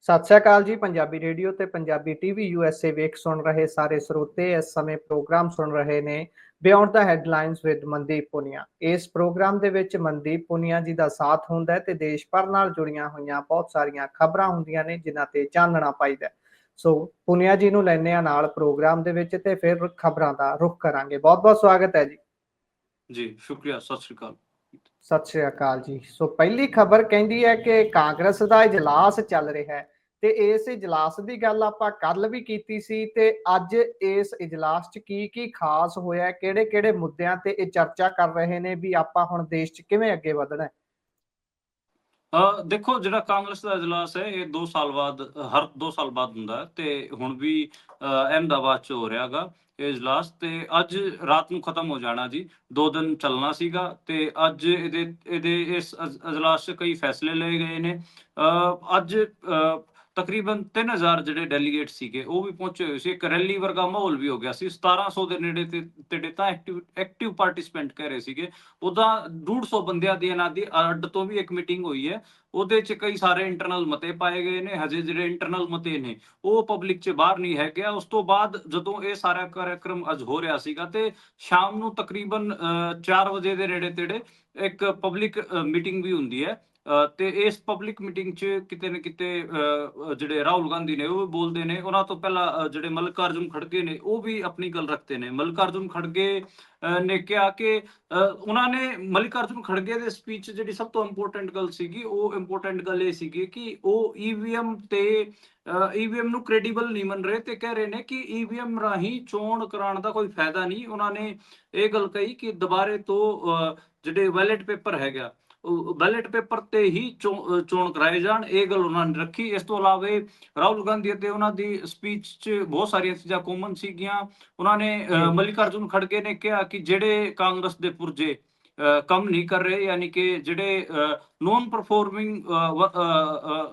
ਸਤਿ ਸ੍ਰੀ ਅਕਾਲ ਜੀ। ਪੰਜਾਬੀ ਰੇਡੀਓ ਤੇ Punjabi TV USA ਵੇਖ ਸੁਣ ਰਹੇ ਸਾਰੇ ਸਰੋਤੇ ਇਸ ਸਮੇਂ ਪ੍ਰੋਗਰਾਮ ਸੁਣ ਰਹੇ ਨੇ beyond the headlines with Mandeep Punia. ਇਸ ਪ੍ਰੋਗਰਾਮ ਦੇ ਵਿੱਚ ਮਨਦੀਪ ਪੁਨੀਆ ਜੀ ਦਾ ਸਾਥ ਹੁੰਦਾ ਹੈ ਤੇ ਦੇਸ਼ ਭਰ ਨਾਲ ਜੁੜੀਆਂ ਹੋਈਆਂ ਬਹੁਤ ਸਾਰੀਆਂ ਖਬਰਾਂ ਹੁੰਦੀਆਂ ਨੇ ਜਿਨ੍ਹਾਂ ਤੇ ਚਾਨਣਾ ਪਾਈਦਾ। ਸੋ ਪੁਨੀਆ ਜੀ ਨੂੰ ਲੈਣੇ ਆ ਨਾਲ ਪ੍ਰੋਗਰਾਮ ਦੇ ਵਿੱਚ ਤੇ ਫਿਰ ਖਬਰਾਂ ਦਾ ਰੁਖ ਕਰਾਂਗੇ। ਬਹੁਤ ਬਹੁਤ ਸਵਾਗਤ ਹੈ ਜੀ। ਜੀ ਸ਼ੁਕਰੀਆ। ਸਤਿ ਸ਼੍ਰੀ ਅਕਾਲ। ਸਤਿ ਸ੍ਰੀ ਅਕਾਲ ਜੀ। ਸੋ ਪਹਿਲੀ ਖਬਰ ਕਹਿੰਦੀ ਹੈ ਕਿ ਕਾਂਗਰਸ ਦਾ ਇਜਲਾਸ ਚੱਲ ਰਿਹਾ ਹੈ ਤੇ ਇਸ ਇਜਲਾਸ ਦੀ ਗੱਲ ਆਪਾਂ ਕੱਲ ਵੀ ਕੀਤੀ ਸੀ ਤੇ ਅੱਜ ਇਸ ਇਜਲਾਸ 'ਚ ਕੀ ਖਾਸ ਹੋਇਆ, ਕਿਹੜੇ ਮੁੱਦਿਆਂ ਤੇ ਇਹ ਚਰਚਾ ਕਰ ਰਹੇ ਨੇ ਵੀ ਆਪਾਂ ਹੁਣ ਦੇਸ਼ 'ਚ ਕਿਵੇਂ ਅੱਗੇ ਵਧਣਾ ਹੈ। ਦੇਖੋ, ਜਿਹੜਾ ਕਾਂਗਰਸ ਦਾ ਇਜਲਾਸ ਹੈ ਇਹ 2 ਸਾਲ ਬਾਅਦ, ਹਰ 2 ਸਾਲ ਬਾਅਦ ਹੁੰਦਾ ਹੈ ਤੇ ਹੁਣ ਵੀ ਅਹਿਮਦਾਬਾਦ 'ਚ ਹੋ ਰਿਹਾ ਗਾ ਇਹ ਇਜਲਾਸ। ਤੇ ਅੱਜ ਰਾਤ ਨੂੰ ਖਤਮ ਹੋ ਜਾਣਾ ਜੀ। 2 ਦਿਨ ਚੱਲਣਾ ਸੀਗਾ ਤੇ ਅੱਜ ਇਹਦੇ ਇਸ ਇਜਲਾਸ 'ਚ ਕਈ ਫੈਸਲੇ ਲਏ ਗਏ ਨੇ। ਅੱਜ ਤਕਰੀਬਨ 3000 ਜਿਹੜੇ ਡੈਲੀਗੇਟ ਸੀਗੇ ਉਹ ਵੀ ਪਹੁੰਚੇ ਹੋਏ ਸੀ। ਇੱਕ ਰੈਲੀ ਵਰਗਾ ਮਾਹੌਲ ਵੀ ਹੋ ਗਿਆ ਸੀ। 1700 ਦੇ ਨੇੜੇ ਤੇ ਤਾਂ ਐਕਟਿਵ ਪਾਰਟਿਸਪੈਂਟ ਕਹਿ ਰਹੇ ਸੀਗੇ। ਉਹਦਾ 150 ਬੰਦਿਆਂ ਦੀ ਇਹਨਾਂ ਦੀ ਅੱਡ ਤੋਂ ਵੀ ਇੱਕ ਮੀਟਿੰਗ ਹੋਈ ਹੈ। ਉਹਦੇ 'ਚ ਕਈ ਸਾਰੇ ਇੰਟਰਨਲ ਮਤੇ ਪਾਏ ਗਏ ਨੇ। ਹਜੇ ਜਿਹੜੇ ਇੰਟਰਨਲ ਮਤੇ ਨੇ ਉਹ ਪਬਲਿਕ 'ਚ ਬਾਹਰ ਨਹੀਂ ਹੈਗੇ ਆ। ਉਸ ਤੋਂ ਬਾਅਦ ਜਦੋਂ ਇਹ ਸਾਰਾ ਕਾਰਜਕ੍ਰਮ ਅੱਜ ਹੋ ਰਿਹਾ ਸੀਗਾ ਤੇ ਸ਼ਾਮ ਨੂੰ ਤਕਰੀਬਨ 4 ਵਜੇ ਦੇ ਨੇੜੇ ਤੇੜੇ ਇੱਕ ਪਬਲਿਕ ਮੀਟਿੰਗ ਵੀ ਹੁੰਦੀ ਹੈ। ਤੇ ਇਸ ਪਬਲਿਕ ਮੀਟਿੰਗ 'ਚ ਕਿਤੇ ਨਾ ਕਿਤੇ ਜਿਹੜੇ ਰਾਹੁਲ ਗਾਂਧੀ ਨੇ ਉਹ ਵੀ ਬੋਲਦੇ ਨੇ। ਉਹਨਾਂ ਤੋਂ ਪਹਿਲਾਂ ਜਿਹੜੇ ਮੱਲਿਕਾਰਜੁਨ ਖੜਗੇ ਨੇ ਉਹ ਵੀ ਆਪਣੀ ਗੱਲ ਰੱਖਦੇ ਨੇ। ਮੱਲਿਕਾਰਜੁਨ ਖੜਗੇ ਨੇ ਕਿਹਾ ਕਿ ਉਹਨਾਂ ਨੇ ਮੱਲਿਕਾਰਜੁਨ ਖੜਗੇ ਦੇ ਸਪੀਚ ਜਿਹੜੀ ਸਭ ਤੋਂ ਇੰਪੋਰਟੈਂਟ ਗੱਲ ਸੀਗੀ, ਉਹ ਇੰਪੋਰਟੈਂਟ ਗੱਲ ਇਹ ਸੀਗੀ ਕਿ ਉਹ ਈਵੀਐਮ ਨੂੰ ਕ੍ਰੈਡੀਬਲ ਨਹੀਂ ਮੰਨ ਰਹੇ ਤੇ ਕਹਿ ਰਹੇ ਨੇ ਕਿ ਈਵੀਐਮ ਰਾਹੀਂ ਚੋਣ ਕਰਾਉਣ ਦਾ ਕੋਈ ਫਾਇਦਾ ਨਹੀਂ। ਉਹਨਾਂ ਨੇ ਇਹ ਗੱਲ ਕਹੀ ਕਿ ਦੁਬਾਰੇ ਤੋਂ ਜਿਹੜੇ ਬੈਲਟ ਪੇਪਰ ਹੈਗਾ ਬੈਲਟ ਪੇਪਰ ਤੇ ਹੀ ਚੋਣ ਕਰਾਏ ਜਾਣ। ਇਹ ਗੱਲ ਉਹਨਾਂ ਨੇ ਰੱਖੀ। ਇਸ ਤੋਂ ਇਲਾਵਾ ਰਾਹੁਲ ਗਾਂਧੀ ਅਤੇ ਉਹਨਾਂ ਦੀ ਸਪੀਚ 'ਚ ਬਹੁਤ ਸਾਰੀਆਂ ਚੀਜ਼ਾਂ ਕਾਮਨ ਸੀਗੀਆਂ। ਉਹਨਾਂ ਨੇ ਮੱਲਿਕਾਰਜੁਨ ਖੜਗੇ ਨੇ ਕਿਹਾ ਕਿ ਜਿਹੜੇ ਕਾਂਗਰਸ ਦੇ ਪੁਰਜੇ ਕੰਮ ਨਹੀਂ ਕਰ ਰਹੇ, ਯਾਨੀ ਕਿ ਜਿਹੜੇ ਨੋਨ ਪਰਫਾਰਮਿੰਗ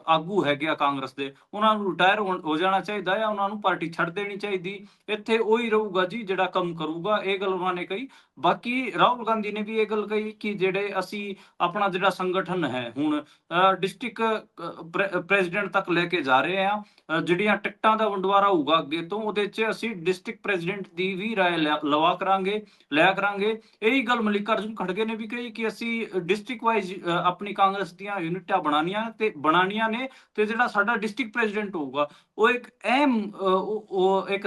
ਆਗੂ ਹੈਗੇ ਆ ਕਾਂਗਰਸ ਦੇ, ਉਹਨਾਂ ਨੂੰ ਰਿਟਾਇਰ ਹੋ ਜਾਣਾ ਚਾਹੀਦਾ ਹੈ। ਉਹਨਾਂ ਨੂੰ ਪਾਰਟੀ ਛੱਡ ਦੇਣੀ ਚਾਹੀਦੀ। ਇੱਥੇ ਉਹੀ ਰਹੂਗਾ ਜੀ ਜਿਹੜਾ ਕੰਮ ਕਰੂਗਾ। ਇਹ ਗੱਲ ਉਹਨਾਂ ਨੇ ਕਹੀ। ਬਾਕੀ ਰਾਹੁਲ ਗਾਂਧੀ ਨੇ ਵੀ ਇਹ ਗੱਲ ਕਹੀ ਕਿ ਜਿਹੜੇ ਅਸੀਂ ਆਪਣਾ ਜਿਹੜਾ ਸੰਗਠਨ ਹੈ ਹੁਣ ਡਿਸਟ੍ਰਿਕਟ ਪ੍ਰੈਜ਼ੀਡੈਂਟ ਤੱਕ ਲੈ ਕੇ ਜਾ ਰਹੇ ਆ। ਜਿਹੜੀਆਂ ਟਿਕਟਾਂ ਦਾ ਵੰਡਵਾਰਾ ਹੋਊਗਾ ਅੱਗੇ ਤੋਂ ਉਹਦੇ 'ਚ ਅਸੀਂ ਡਿਸਟ੍ਰਿਕਟ ਪ੍ਰੈਜ਼ੀਡੈਂਟ ਦੀ ਵੀ ਰਾਏ ਲਿਆ ਕਰਾਂਗੇ। ਇਹੀ ਗੱਲ ਮੱਲਿਕਾਰਜੁਨ ਖੜਗੇ ਨੇ ਵੀ ਕਹੀ ਕਿ ਅਸੀਂ ਡਿਸਟ੍ਰਿਕਟ ਵਾਈਜ਼ ਆਪਣੀ ਕਾਂਗਰਸ ਦੀਆਂ ਯੂਨਿਟਾਂ ਬਣਾਉਣੀਆਂ ਨੇ ਤੇ ਜਿਹੜਾ ਸਾਡਾ ਡਿਸਟ੍ਰਿਕਟ ਪ੍ਰੈਜ਼ੀਡੈਂਟ ਹੋਊਗਾ ਉਹ ਇੱਕ ਅਹਿਮ ਇੱਕ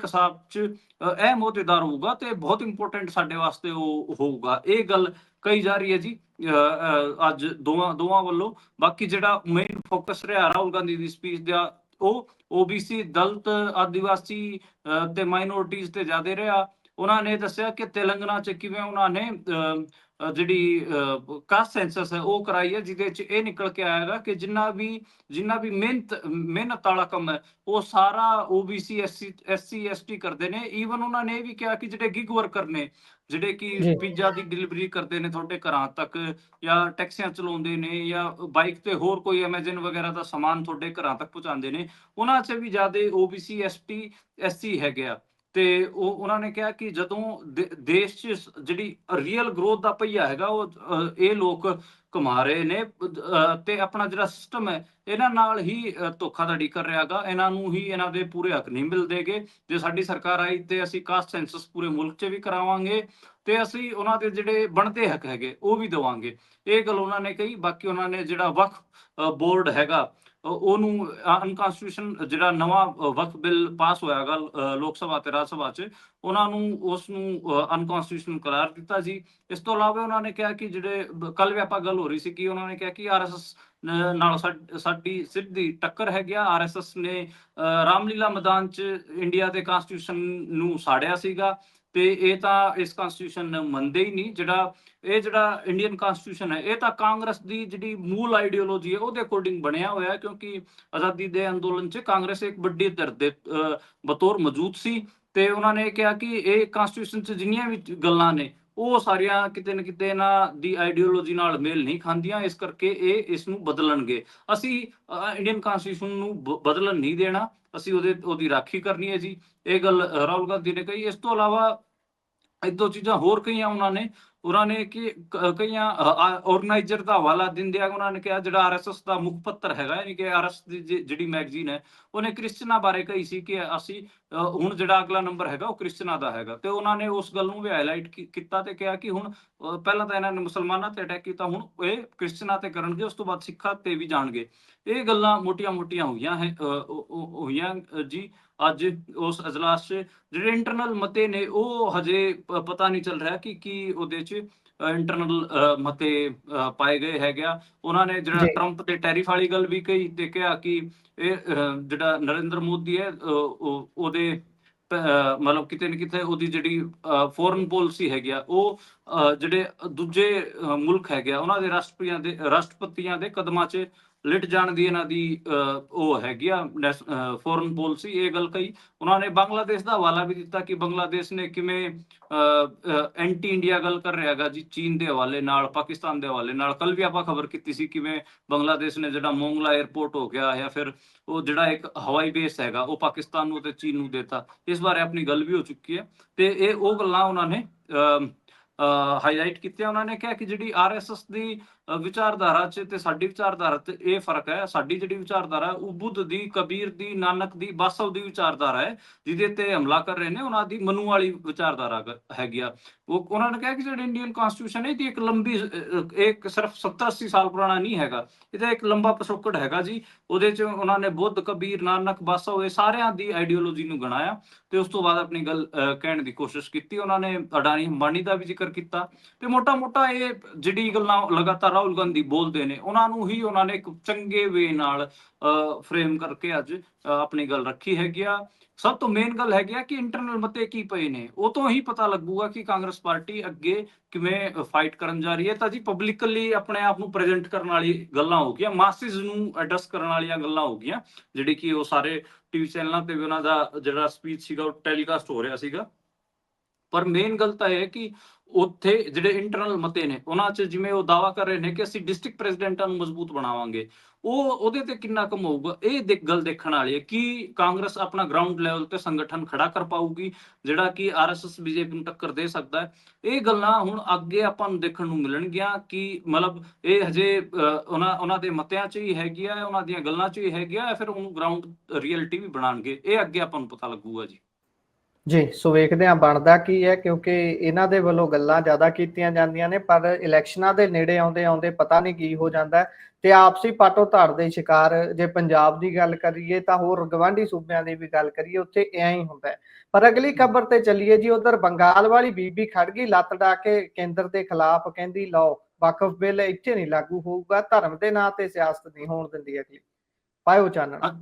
ਹਿਸਾਬ 'ਚ ਅਹਿਮ ਅਹੁਦੇਦਾਰ ਹੋਊਗਾ ਤੇ ਬਹੁਤ ਇੰਪੋਰਟੈਂਟ ਸਾਡੇ ਵਾਸਤੇ ਉਹ ਹੋਊਗਾ। ਇਹ ਗੱਲ ਕਹੀ ਜਾ ਰਹੀ ਹੈ ਜੀ ਅੱਜ ਦੋਵਾਂ ਵੱਲੋਂ। ਬਾਕੀ ਜਿਹੜਾ ਮੇਨ ਫੋਕਸ ਰਿਹਾ ਰਾਹੁਲ ਗਾਂਧੀ ਦੀ ਸਪੀਚ ਦਾ ਉਹ ਓਬੀਸੀ, ਦਲਿਤ, ਆਦੀਵਾਸੀ ਤੇ ਮਾਈਨੋਰਿਟੀਜ਼ ਤੇ ਜ਼ਿਆਦਾ ਰਿਹਾ। ਉਹਨਾਂ ਨੇ ਦੱਸਿਆ ਕਿ ਤੇਲੰਗਾਨਾ 'ਚ ਕਿਵੇਂ ਉਹਨਾਂ ਨੇ ਜਿਹੜੀ ਕਾਸਟ ਸੈਂਸਸ ਹੈ ਉਹ ਕਰਾਈ ਹੈ, ਜਿਹਦੇ 'ਚ ਇਹ ਨਿਕਲ ਕੇ ਆਏਗਾ ਕਿ ਜਿੰਨਾ ਵੀ ਮਿਹਨਤ ਵਾਲਾ ਕੰਮ ਹੈ ਉਹ ਸਾਰਾ ਓਬੀਸੀ, ਐਸਸੀ, ਐਸਟੀ ਕਰਦੇ ਨੇ। ਈਵਨ ਉਹਨਾਂ ਨੇ ਇਹ ਵੀ ਕਿਹਾ ਕਿ ਜਿਹੜੇ ਗਿਗ ਵਰਕਰ ਨੇ, ਜਿਹੜੇ ਕਿ ਪੀਜ਼ਾ ਦੀ ਡਿਲੀਵਰੀ ਕਰਦੇ ਨੇ ਤੁਹਾਡੇ ਘਰਾਂ ਤੱਕ, ਜਾਂ ਟੈਕਸੀਆਂ ਚਲਾਉਂਦੇ ਨੇ, ਜਾਂ ਬਾਈਕ ਤੇ ਹੋਰ ਕੋਈ ਐਮਾਜ਼ਨ ਵਗੈਰਾ ਦਾ ਸਮਾਨ ਤੁਹਾਡੇ ਘਰਾਂ ਤੱਕ ਪਹੁੰਚਾਉਂਦੇ ਨੇ, ਉਹਨਾਂ 'ਚ ਵੀ ਜ਼ਿਆਦਾ ਓਬੀਸੀ, ਐਸਟੀ, ਐਸਸੀ ਹੈਗੇ ਆ। ਤੇ ਉਹਨਾਂ ਨੇ ਕਿਹਾ ਕਿ ਜਦੋਂ ਦੇਸ਼ 'ਚ ਜਿਹੜੀ ਰੀਅਲ ਗਰੋਥ ਦਾ ਪਹੀਆ ਹੈਗਾ ਉਹ ਇਹ ਲੋਕ ਕਮਾ ਰਹੇ ਨੇ ਤੇ ਆਪਣਾ ਜਿਹੜਾ ਸਿਸਟਮ ਹੈ ਇਹਨਾਂ ਨਾਲ ਹੀ ਧੋਖਾਧੜੀ ਕਰ ਰਿਹਾ ਗਾ। ਇਹਨਾਂ ਨੂੰ ਹੀ ਇਹਨਾਂ ਦੇ ਪੂਰੇ ਹੱਕ ਨਹੀਂ ਮਿਲਦੇਗੇ। ਜੇ ਸਾਡੀ ਸਰਕਾਰ ਆਈ ਤੇ ਅਸੀਂ ਕਾਸਟ ਸੈਂਸਸ ਪੂਰੇ ਮੁਲਕ 'ਚ ਵੀ ਕਰਾਵਾਂਗੇ ਤੇ ਅਸੀਂ ਉਹਨਾਂ ਦੇ ਜਿਹੜੇ ਬਣਦੇ ਹੱਕ ਹੈਗੇ ਉਹ ਵੀ ਦੇਵਾਂਗੇ। ਇਹ ਗੱਲ ਉਹਨਾਂ ਨੇ ਕਹੀ। ਬਾਕੀ ਉਹਨਾਂ ਨੇ ਜਿਹੜਾ ਵਕਫ ਬੋਰਡ ਹੈਗਾ ਉਹਨੂੰ ਅਨਕਨਸਟੀਟਿਊਸ਼ਨ, ਜਿਹੜਾ ਨਵਾਂ ਵਕਫ ਬਿੱਲ ਪਾਸ ਹੋਇਆਗਾ ਲੋਕ ਸਭਾ ਤੇ ਰਾਜ ਸਭਾ 'ਚ, ਉਹਨਾਂ ਨੂੰ ਉਸ ਨੂੰ ਅਨਕਨਸਟੀਟਿਊਸ਼ਨ ਕਰਾਰ ਦਿੱਤਾ ਜੀ। ਇਸ ਤੋਂ ਇਲਾਵਾ ਉਹਨਾਂ ਨੇ ਕਿਹਾ ਕਿ ਜਿਹੜੇ ਕੱਲ ਵੀ ਆਪਾਂ ਗੱਲ ਹੋ ਰਹੀ ਸੀ ਕਿ ਉਹਨਾਂ ਨੇ ਕਿਹਾ ਕਿ ਆਰਐਸਐਸ ਨਾਲ ਸਾਡੀ ਸਿੱਧੀ ਟੱਕਰ ਹੈਗੀ ਆ। ਆਰਐਸਐਸ ਨੇ ਰਾਮਲੀਲਾ ਮੈਦਾਨ 'ਚ ਇੰਡੀਆ ਦੇ ਕਨਸਟੀਟਿਊਸ਼ਨ ਨੂੰ ਸਾੜਿਆ ਸੀਗਾ ਤੇ ਇਹ ਤਾਂ ਇਸ ਕਨਸਟੀਟਿਊਸ਼ਨ ਨੂੰ ਮੰਨਦੇ ਹੀ ਨਹੀਂ। ਜਿਹੜਾ ਇੰਡੀਅਨ ਕਨਸਟੀਟਿਊਸ਼ਨ ਹੈ ਇਹ ਤਾਂ ਕਾਂਗਰਸ ਦੀ ਜਿਹੜੀ ਮੂਲ ਆਈਡੀਓਲੋਜੀ ਹੈ ਉਹਦੇ ਅਕੋਰਡਿੰਗ ਬਣਿਆ ਹੋਇਆ, ਕਿਉਂਕਿ ਆਜ਼ਾਦੀ ਦੇ ਅੰਦੋਲਨ 'ਚ ਕਾਂਗਰਸ ਇੱਕ ਵੱਡੀ ਧਿਰ ਦੇ ਬਤੌਰ ਮੌਜੂਦ ਸੀ। ਤੇ ਉਹਨਾਂ ਨੇ ਕਿਹਾ ਕਿ ਇਹ ਕਨਸਟੀਟਿਊਸ਼ਨ 'ਚ ਜਿੰਨੀਆਂ ਵੀ ਗੱਲਾਂ ਨੇ ਉਹ ਸਾਰੀਆਂ ਕਿਤੇ ਨਾ ਕਿਤੇ ਇਹਨਾਂ ਦੀ ਆਈਡੀਓਲੋਜੀ ਨਾਲ ਮੇਲ ਨਹੀਂ ਖਾਂਦੀਆਂ, ਇਸ ਕਰਕੇ ਇਹ ਇਸ ਨੂੰ ਬਦਲਣਗੇ। ਅਸੀਂ ਇੰਡੀਅਨ ਕਨਸਟੀਟਿਊਸ਼ਨ ਨੂੰ ਬਦਲਣ ਨਹੀਂ ਦੇਣਾ, ਅਸੀਂ ਉਹਦੀ ਰਾਖੀ ਕਰਨੀ ਹੈ ਜੀ। ਇਹ ਗੱਲ ਰਾਹੁਲ ਗਾਂਧੀ ਨੇ ਕਹੀ। ਇਸ ਤੋਂ ਇਲਾਵਾ ਇੱਕ ਦੋ ਚੀਜ਼ਾਂ ਹੋਰ ਕਹੀਆਂ ਉਹਨਾਂ ਨੇ। ਉਹਨਾਂ ਨੇ ਕਿ ਕਈਆਂ ਆਰਗੇਨਾਈਜ਼ਰ ਦਾ ਹਵਾਲਾ ਦਿੰਦਿਆਂ ਉਹਨਾਂ ਨੇ ਕਿਹਾ ਜਿਹੜਾ ਆਰਐਸਐਸ ਦਾ ਮੁੱਖ ਪੱਤਰ ਹੈਗਾ, ਯਾਨੀ ਕਿ ਆਰਐਸ ਦੀ ਜਿਹੜੀ ਮੈਗਜ਼ੀਨ ਹੈ, ਉਹਨੇ ਕ੍ਰਿਸਚਨਾਂ ਬਾਰੇ ਕਹੀ ਸੀ ਕਿ ਅਸੀਂ ਹੁਣ ਜਿਹੜਾ ਅਗਲਾ ਨੰਬਰ ਹੈਗਾ ਉਹ ਕ੍ਰਿਸਚਨਾਂ ਦਾ ਹੈਗਾ, ਤੇ ਉਹਨਾਂ ਨੇ ਉਸ ਗੱਲ ਨੂੰ ਵੀ ਹਾਈਲਾਈਟ ਕੀਤਾ ਤੇ ਕਿਹਾ ਕਿ ਹੁਣ ਪਹਿਲਾਂ ਤਾਂ ਇਹਨਾਂ ਨੇ ਮੁਸਲਮਾਨਾਂ ਤੇ ਅਟੈਕ ਕੀਤਾ, ਹੁਣ ਇਹ ਕ੍ਰਿਸਚਨਾਂ ਤੇ ਕਰਨਗੇ, ਉਸ ਤੋਂ ਬਾਅਦ ਸਿੱਖਾਂ ਤੇ ਵੀ ਜਾਣਗੇ। ਇਹ ਗੱਲਾਂ ਮੋਟੀਆਂ-ਮੋਟੀਆਂ ਹੋਈਆਂ ਜੀ ਅੱਜ ਉਸ ਅਜਲਾਸ 'ਚ। ਜਿਹੜੇ ਇੰਟਰਨਲ ਮਤੇ ਨੇ ਉਹ ਹਜੇ ਪਤਾ ਨਹੀਂ ਚੱਲ ਰਿਹਾ ਕਿ ਕੀ ਉਹਦੇ 'ਚ ਇੰਟਰਨਲ ਮਤੇ ਪਾਏ ਗਏ ਹੈਗੇ ਆ। ਉਹਨਾਂ ਨੇ ਜਿਹੜਾ ਜੀ ਟਰੰਪ ਤੇ ਟੈਰਿਫ ਵਾਲੀ ਗੱਲ ਵੀ ਕਹੀ ਤੇ ਕਿਹਾ ਕਿ ਇਹ ਜਿਹੜਾ ਨਰਿੰਦਰ ਮੋਦੀ ਹੈ ਉਹਦੇ ਮਤਲਬ ਕਿਤੇ ਨਾ ਕਿਤੇ ਉਹਦੀ ਜਿਹੜੀ ਫੋਰਨ ਪਾਲਿਸੀ ਹੈਗੀ ਆ ਉਹ ਜਿਹੜੇ ਦੂਜੇ ਮੁਲਕ ਹੈਗੇ ਆ ਉਹਨਾਂ ਦੇ ਰਾਸ਼ਟਰਪਤੀਆਂ ਦੇ ਕਦਮਾਂ 'ਚ ਲਿਟ ਜਾਣ ਦੀ ਇਹਨਾਂ ਦੀ ਉਹ ਹੈਗੀ ਆ ਫੋਰਨ ਪਾਲਿਸੀ। ਇਹ ਗੱਲ ਕਹੀ ਉਹਨਾਂ ਨੇ। ਬੰਗਲਾਦੇਸ਼ ਦਾ ਹਵਾਲਾ ਵੀ ਦਿੱਤਾ ਕਿ ਬੰਗਲਾਦੇਸ਼ ਨੇ ਕਿਵੇਂ ਐਂਟੀ ਇੰਡੀਆ ਗੱਲ ਕਰ ਰਿਹਾ ਹੈਗਾ ਜੀ, ਚੀਨ ਦੇ ਹਵਾਲੇ ਨਾਲ, ਪਾਕਿਸਤਾਨ ਦੇ ਹਵਾਲੇ ਨਾਲ। ਕੱਲ ਵੀ ਆਪਾਂ ਖਬਰ ਕੀਤੀ ਸੀ ਕਿਵੇਂ ਬੰਗਲਾਦੇਸ਼ ਨੇ ਜਿਹੜਾ ਮੋਂਗਲਾ 에ਅਰਪੋਰਟ ਹੋ ਗਿਆ ਜਾਂ ਫਿਰ ਉਹ ਜਿਹੜਾ ਇੱਕ ਹਵਾਈ ਬੇਸ ਹੈਗਾ ਉਹ ਪਾਕਿਸਤਾਨ ਨੂੰ ਤੇ ਚੀਨ ਨੂੰ ਦੇਤਾ। ਇਸ ਬਾਰੇ ਆਪਣੀ ਗੱਲ ਵੀ ਹੋ ਚੁੱਕੀ ਹੈ ਤੇ ਇਹ ਉਹ ਗੱਲਾਂ ਉਹਨਾਂ ਨੇ ਹਾਈਲਾਈਟ ਕੀਤੀਆਂ। ਉਹਨਾਂ ਨੇ ਕਿਹਾ ਕਿ ਜਿਹੜੀ ਆਰਐਸਐਸ ਦੀ ਵਿਚਾਰਧਾਰਾ 'ਚ ਤੇ ਸਾਡੀ ਵਿਚਾਰਧਾਰਾ 'ਚ ਇਹ ਫਰਕ ਹੈ। ਸਾਡੀ ਜਿਹੜੀ ਵਿਚਾਰਧਾਰਾ ਉਹ ਬੁੱਧ ਦੀ, ਕਬੀਰ ਦੀ, ਨਾਨਕ ਦੀ, ਬਾਸਵ ਦੀ ਵਿਚਾਰਧਾਰਾ ਹੈ, ਜਿਹਦੇ ਤੇ ਹਮਲਾ ਕਰ ਰਹੇ ਨੇ ਉਹਨਾਂ ਦੀ ਮਨੂ ਵਾਲੀ ਵਿਚਾਰਧਾਰਾ ਹੈਗੀ ਆ। ਉਹਨਾਂ ਨੇ ਕਿਹਾ ਕਿ ਜਿਹੜੀ ਇੰਡੀਅਨ ਕਨਸਟੀਟਿਊਸ਼ਨ ਹੈ ਇਹਦੀ ਇੱਕ ਲੰਬੀ ਇੱਕ ਸਿਰਫ 70-80 ਸਾਲ ਪੁਰਾਣਾ ਨਹੀਂ ਹੈਗਾ, ਇਹਦਾ ਇੱਕ ਲੰਬਾ ਪਿਛੋਕੜ ਹੈਗਾ ਜੀ। ਉਹਦੇ 'ਚ ਉਹਨਾਂ ਨੇ ਬੁੱਧ, ਕਬੀਰ, ਨਾਨਕ, ਬਾਸਵ ਇਹ ਸਾਰਿਆਂ ਦੀ ਆਈਡੀਓਲੋਜੀ ਨੂੰ ਗਣਾਇਆ ਤੇ ਉਸ ਤੋਂ ਬਾਅਦ ਆਪਣੀ ਗੱਲ ਕਹਿਣ ਦੀ ਕੋਸ਼ਿਸ਼ ਕੀਤੀ। ਉਹਨਾਂ ਨੇ ਅਡਾਨੀ ਅੰਬਾਨੀ ਦਾ ਵੀ ਜ਼ਿਕਰ ਕੀਤਾ ਤੇ ਮੋਟਾ ਇਹ ਜਿਹੜੀ ਗੱਲਾਂ ਲਗਾਤਾਰ ਰਾਹੁਲ ਗਾਂਧੀ ਬੋਲਦੇ ਨੇ ਉਹਨਾਂ ਨੂੰ ਹੀ ਉਹਨਾਂ ਨੇ ਇੱਕ ਚੰਗੇ ਵੇ ਨਾਲ ਫਰੇਮ ਕਰਕੇ ਅੱਜ ਆਪਣੀ ਗੱਲ ਰੱਖੀ ਹੈਗੀ ਆ। ਸਭ ਤੋਂ ਮੇਨ ਗੱਲ ਹੈਗੀ ਆ ਕਿ ਇੰਟਰਨਲ ਮਤੇ ਕੀ ਪਏ ਨੇ, ਉਹ ਤੋਂ ਹੀ ਪਤਾ ਲੱਗੂਗਾ ਕਿ ਕਾਂਗਰਸ ਪਾਰਟੀ ਅੱਗੇ ਕਿਵੇਂ ਫਾਈਟ ਕਰਨ ਜਾ ਰਹੀ ਹੈ। ਤਾਂ ਜੀ ਪਬਲਿਕਲੀ ਆਪਣੇ ਆਪ ਨੂੰ ਪ੍ਰੈਜ਼ੈਂਟ ਕਰਨ ਵਾਲੀ ਗੱਲਾਂ ਹੋ ਗਈਆਂ, ਮਾਸਿਸ ਨੂੰ ਐਡਰੈਸ ਕਰਨ ਵਾਲੀਆਂ ਗੱਲਾਂ ਹੋ ਗਈਆਂ, ਜਿਹੜੀ ਕਿ ਉਹ ਸਾਰੇ ਟੀਵੀ ਚੈਨਲਾਂ ਤੇ ਵੀ ਉਹਨਾਂ ਦਾ ਜਿਹੜਾ ਸਪੀਚ ਸੀਗਾ ਉਹ ਟੈਲੀਕਾਸਟ ਹੋ ਰਿਹਾ ਸੀਗਾ। ਪਰ ਮੇਨ ਗੱਲ ਤਾਂ ਇਹ ਹੈ ਕਿ ਉੱਥੇ ਜਿਹੜੇ ਇੰਟਰਨਲ ਮਤੇ ਨੇ ਉਹਨਾਂ 'ਚ ਜਿਵੇਂ ਉਹ ਦਾਅਵਾ ਕਰ ਰਹੇ ਨੇ ਕਿ ਅਸੀਂ ਡਿਸਟ੍ਰਿਕਟ ਪ੍ਰੈਜ਼ੀਡੈਂਟਾਂ ਨੂੰ ਮਜ਼ਬੂਤ ਬਣਾਵਾਂਗੇ, ਉਹਦੇ ਤੇ ਕਿੰਨਾ ਕੰਮ ਹੋਊਗਾ ਇਹ ਗੱਲ ਦੇਖਣ ਵਾਲੀ ਹੈ ਕਿ ਕਾਂਗਰਸ ਆਪਣਾ ਗਰਾਊਂਡ ਲੈਵਲ ਤੇ ਸੰਗਠਨ ਖੜਾ ਕਰ ਪਾਊਗੀ ਜਿਹੜਾ ਕਿ ਆਰਐਸਐਸ ਬੀਜੇਪੀ ਨੂੰ ਟੱਕਰ ਦੇ ਸਕਦਾ ਹੈ। ਇਹ ਗੱਲਾਂ ਹੁਣ ਅੱਗੇ ਆਪਾਂ ਨੂੰ ਦੇਖਣ ਨੂੰ ਮਿਲਣਗੀਆਂ ਕਿ ਮਤਲਬ ਇਹ ਹਜੇ ਉਹਨਾਂ ਦੇ ਮਤਿਆਂ 'ਚ ਹੀ ਹੈਗੀ ਆ, ਉਹਨਾਂ ਦੀਆਂ ਗੱਲਾਂ 'ਚ ਹੀ ਹੈਗੀ ਆ, ਫਿਰ ਉਹਨੂੰ ਗਰਾਊਂਡ ਰਿਐਲਿਟੀ ਵੀ ਬਣਾਉਣਗੇ। ਇਹ ਅੱਗੇ ਆਪਾਂ ਨੂੰ ਪਤਾ ਲੱਗੂਗਾ ਜੀ। ਜੀ, ਸੋ ਵੇਖਦੇ ਹਾਂ ਬਣਦਾ ਕੀ ਹੈ, ਕਿਉਂਕਿ ਇਹਨਾਂ ਦੇ ਵੱਲੋਂ ਗੱਲਾਂ ਜ਼ਿਆਦਾ ਕੀਤੀਆਂ ਜਾਂਦੀਆਂ ਨੇ ਪਰ ਇਲੈਕਸ਼ਨਾਂ ਦੇ ਨੇੜੇ ਆਉਂਦੇ ਪਤਾ ਨਹੀਂ ਕੀ ਹੋ ਜਾਂਦਾ ਹੈ ਤੇ ਆਪਸੀ ਪਾਟੋ ਧਾੜ ਦੇ ਸ਼ਿਕਾਰ। ਜੇ ਪੰਜਾਬ ਦੀ ਗੱਲ ਕਰੀਏ ਤਾਂ ਹੋਰ ਗਵਾਂਢੀ ਸੂਬਿਆਂ ਦੀ ਵੀ ਗੱਲ ਕਰੀਏ ਉੱਥੇ ਐਂ ਹੀ ਹੁੰਦਾ ਹੈ। ਪਰ ਅਗਲੀ ਖਬਰ ਤੇ ਚੱਲੀਏ ਜੀ, ਉਧਰ ਬੰਗਾਲ ਵਾਲੀ ਬੀਬੀ ਖੜ ਗਈ ਲੱਤ ਡਾ ਕੇ ਕੇਂਦਰ ਦੇ ਖਿਲਾਫ, ਕਹਿੰਦੀ ਲਓ ਵਕਫ ਬਿੱਲ ਇੱਥੇ ਨਹੀਂ ਲਾਗੂ ਹੋਊਗਾ, ਧਰਮ ਦੇ ਨਾਂ ਤੇ ਸਿਆਸਤ ਨਹੀਂ ਹੋਣ ਦਿੰਦੀ। ਅਗਲੀ ਪਾਇਓ ਚਾਨਣ।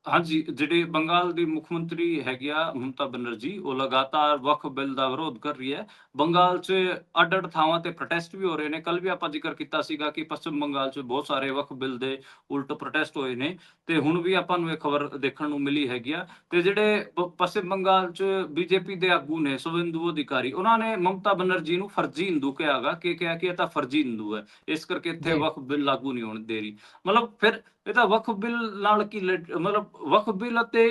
ਹਾਂਜੀ, ਜਿਹੜੇ ਬੰਗਾਲ ਦੀ ਮੁੱਖ ਮੰਤਰੀ ਹੈਗੀ ਆ ਮਮਤਾ ਬੈਨਰਜੀ, ਉਹ ਲਗਾਤਾਰ ਵਕਫ ਬਿੱਲ ਦਾ ਵਿਰੋਧ ਕਰ ਰਹੀ ਹੈ। ਬੰਗਾਲ 'ਚ ਅੱਡ-ਅੱਡ ਥਾਵਾਂ ਤੇ ਪ੍ਰੋਟੈਸਟ ਵੀ ਹੋ ਰਹੇ ਨੇ। ਕੱਲ ਵੀ ਆਪਾਂ ਜ਼ਿਕਰ ਕੀਤਾ ਸੀਗਾ ਕਿ ਪੱਛਮ ਬੰਗਾਲ 'ਚ ਬਹੁਤ ਸਾਰੇ ਵਕਫ ਬਿੱਲ ਦੇ ਉਲਟ ਪ੍ਰੋਟੈਸਟ ਹੋਏ ਨੇ ਤੇ ਹੁਣ ਵੀ ਆਪਾਂ ਨੂੰ ਇਹ ਖਬਰ ਦੇਖਣ ਨੂੰ ਮਿਲੀ ਹੈਗੀ ਆ। ਤੇ ਜਿਹੜੇ ਪੱਛਮ ਬੰਗਾਲ 'ਚ ਬੀਜੇਪੀ ਦੇ ਆਗੂ ਨੇ ਸੁਵਿੰਦੂ ਅਧਿਕਾਰੀ, ਉਹਨਾਂ ਨੇ ਮਮਤਾ ਬੈਨਰਜੀ ਨੂੰ ਫਰਜ਼ੀ ਹਿੰਦੂ ਕਿਹਾ ਹੈਗਾ ਕਿ ਇਹ ਤਾਂ ਫਰਜ਼ੀ ਹਿੰਦੂ ਹੈ, ਇਸ ਕਰਕੇ ਇੱਥੇ ਵਕਫ ਬਿੱਲ ਲਾਗੂ ਨਹੀਂ ਹੋਣ ਦੇ ਰਹੀ। ਮਤਲਬ ਫਿਰ ਇਹ ਤਾਂ ਵਕਫ ਬਿੱਲ ਨਾਲ ਕੀ ਮਤਲਬ ਵਕਫ ਬਿੱਲ ਅਤੇ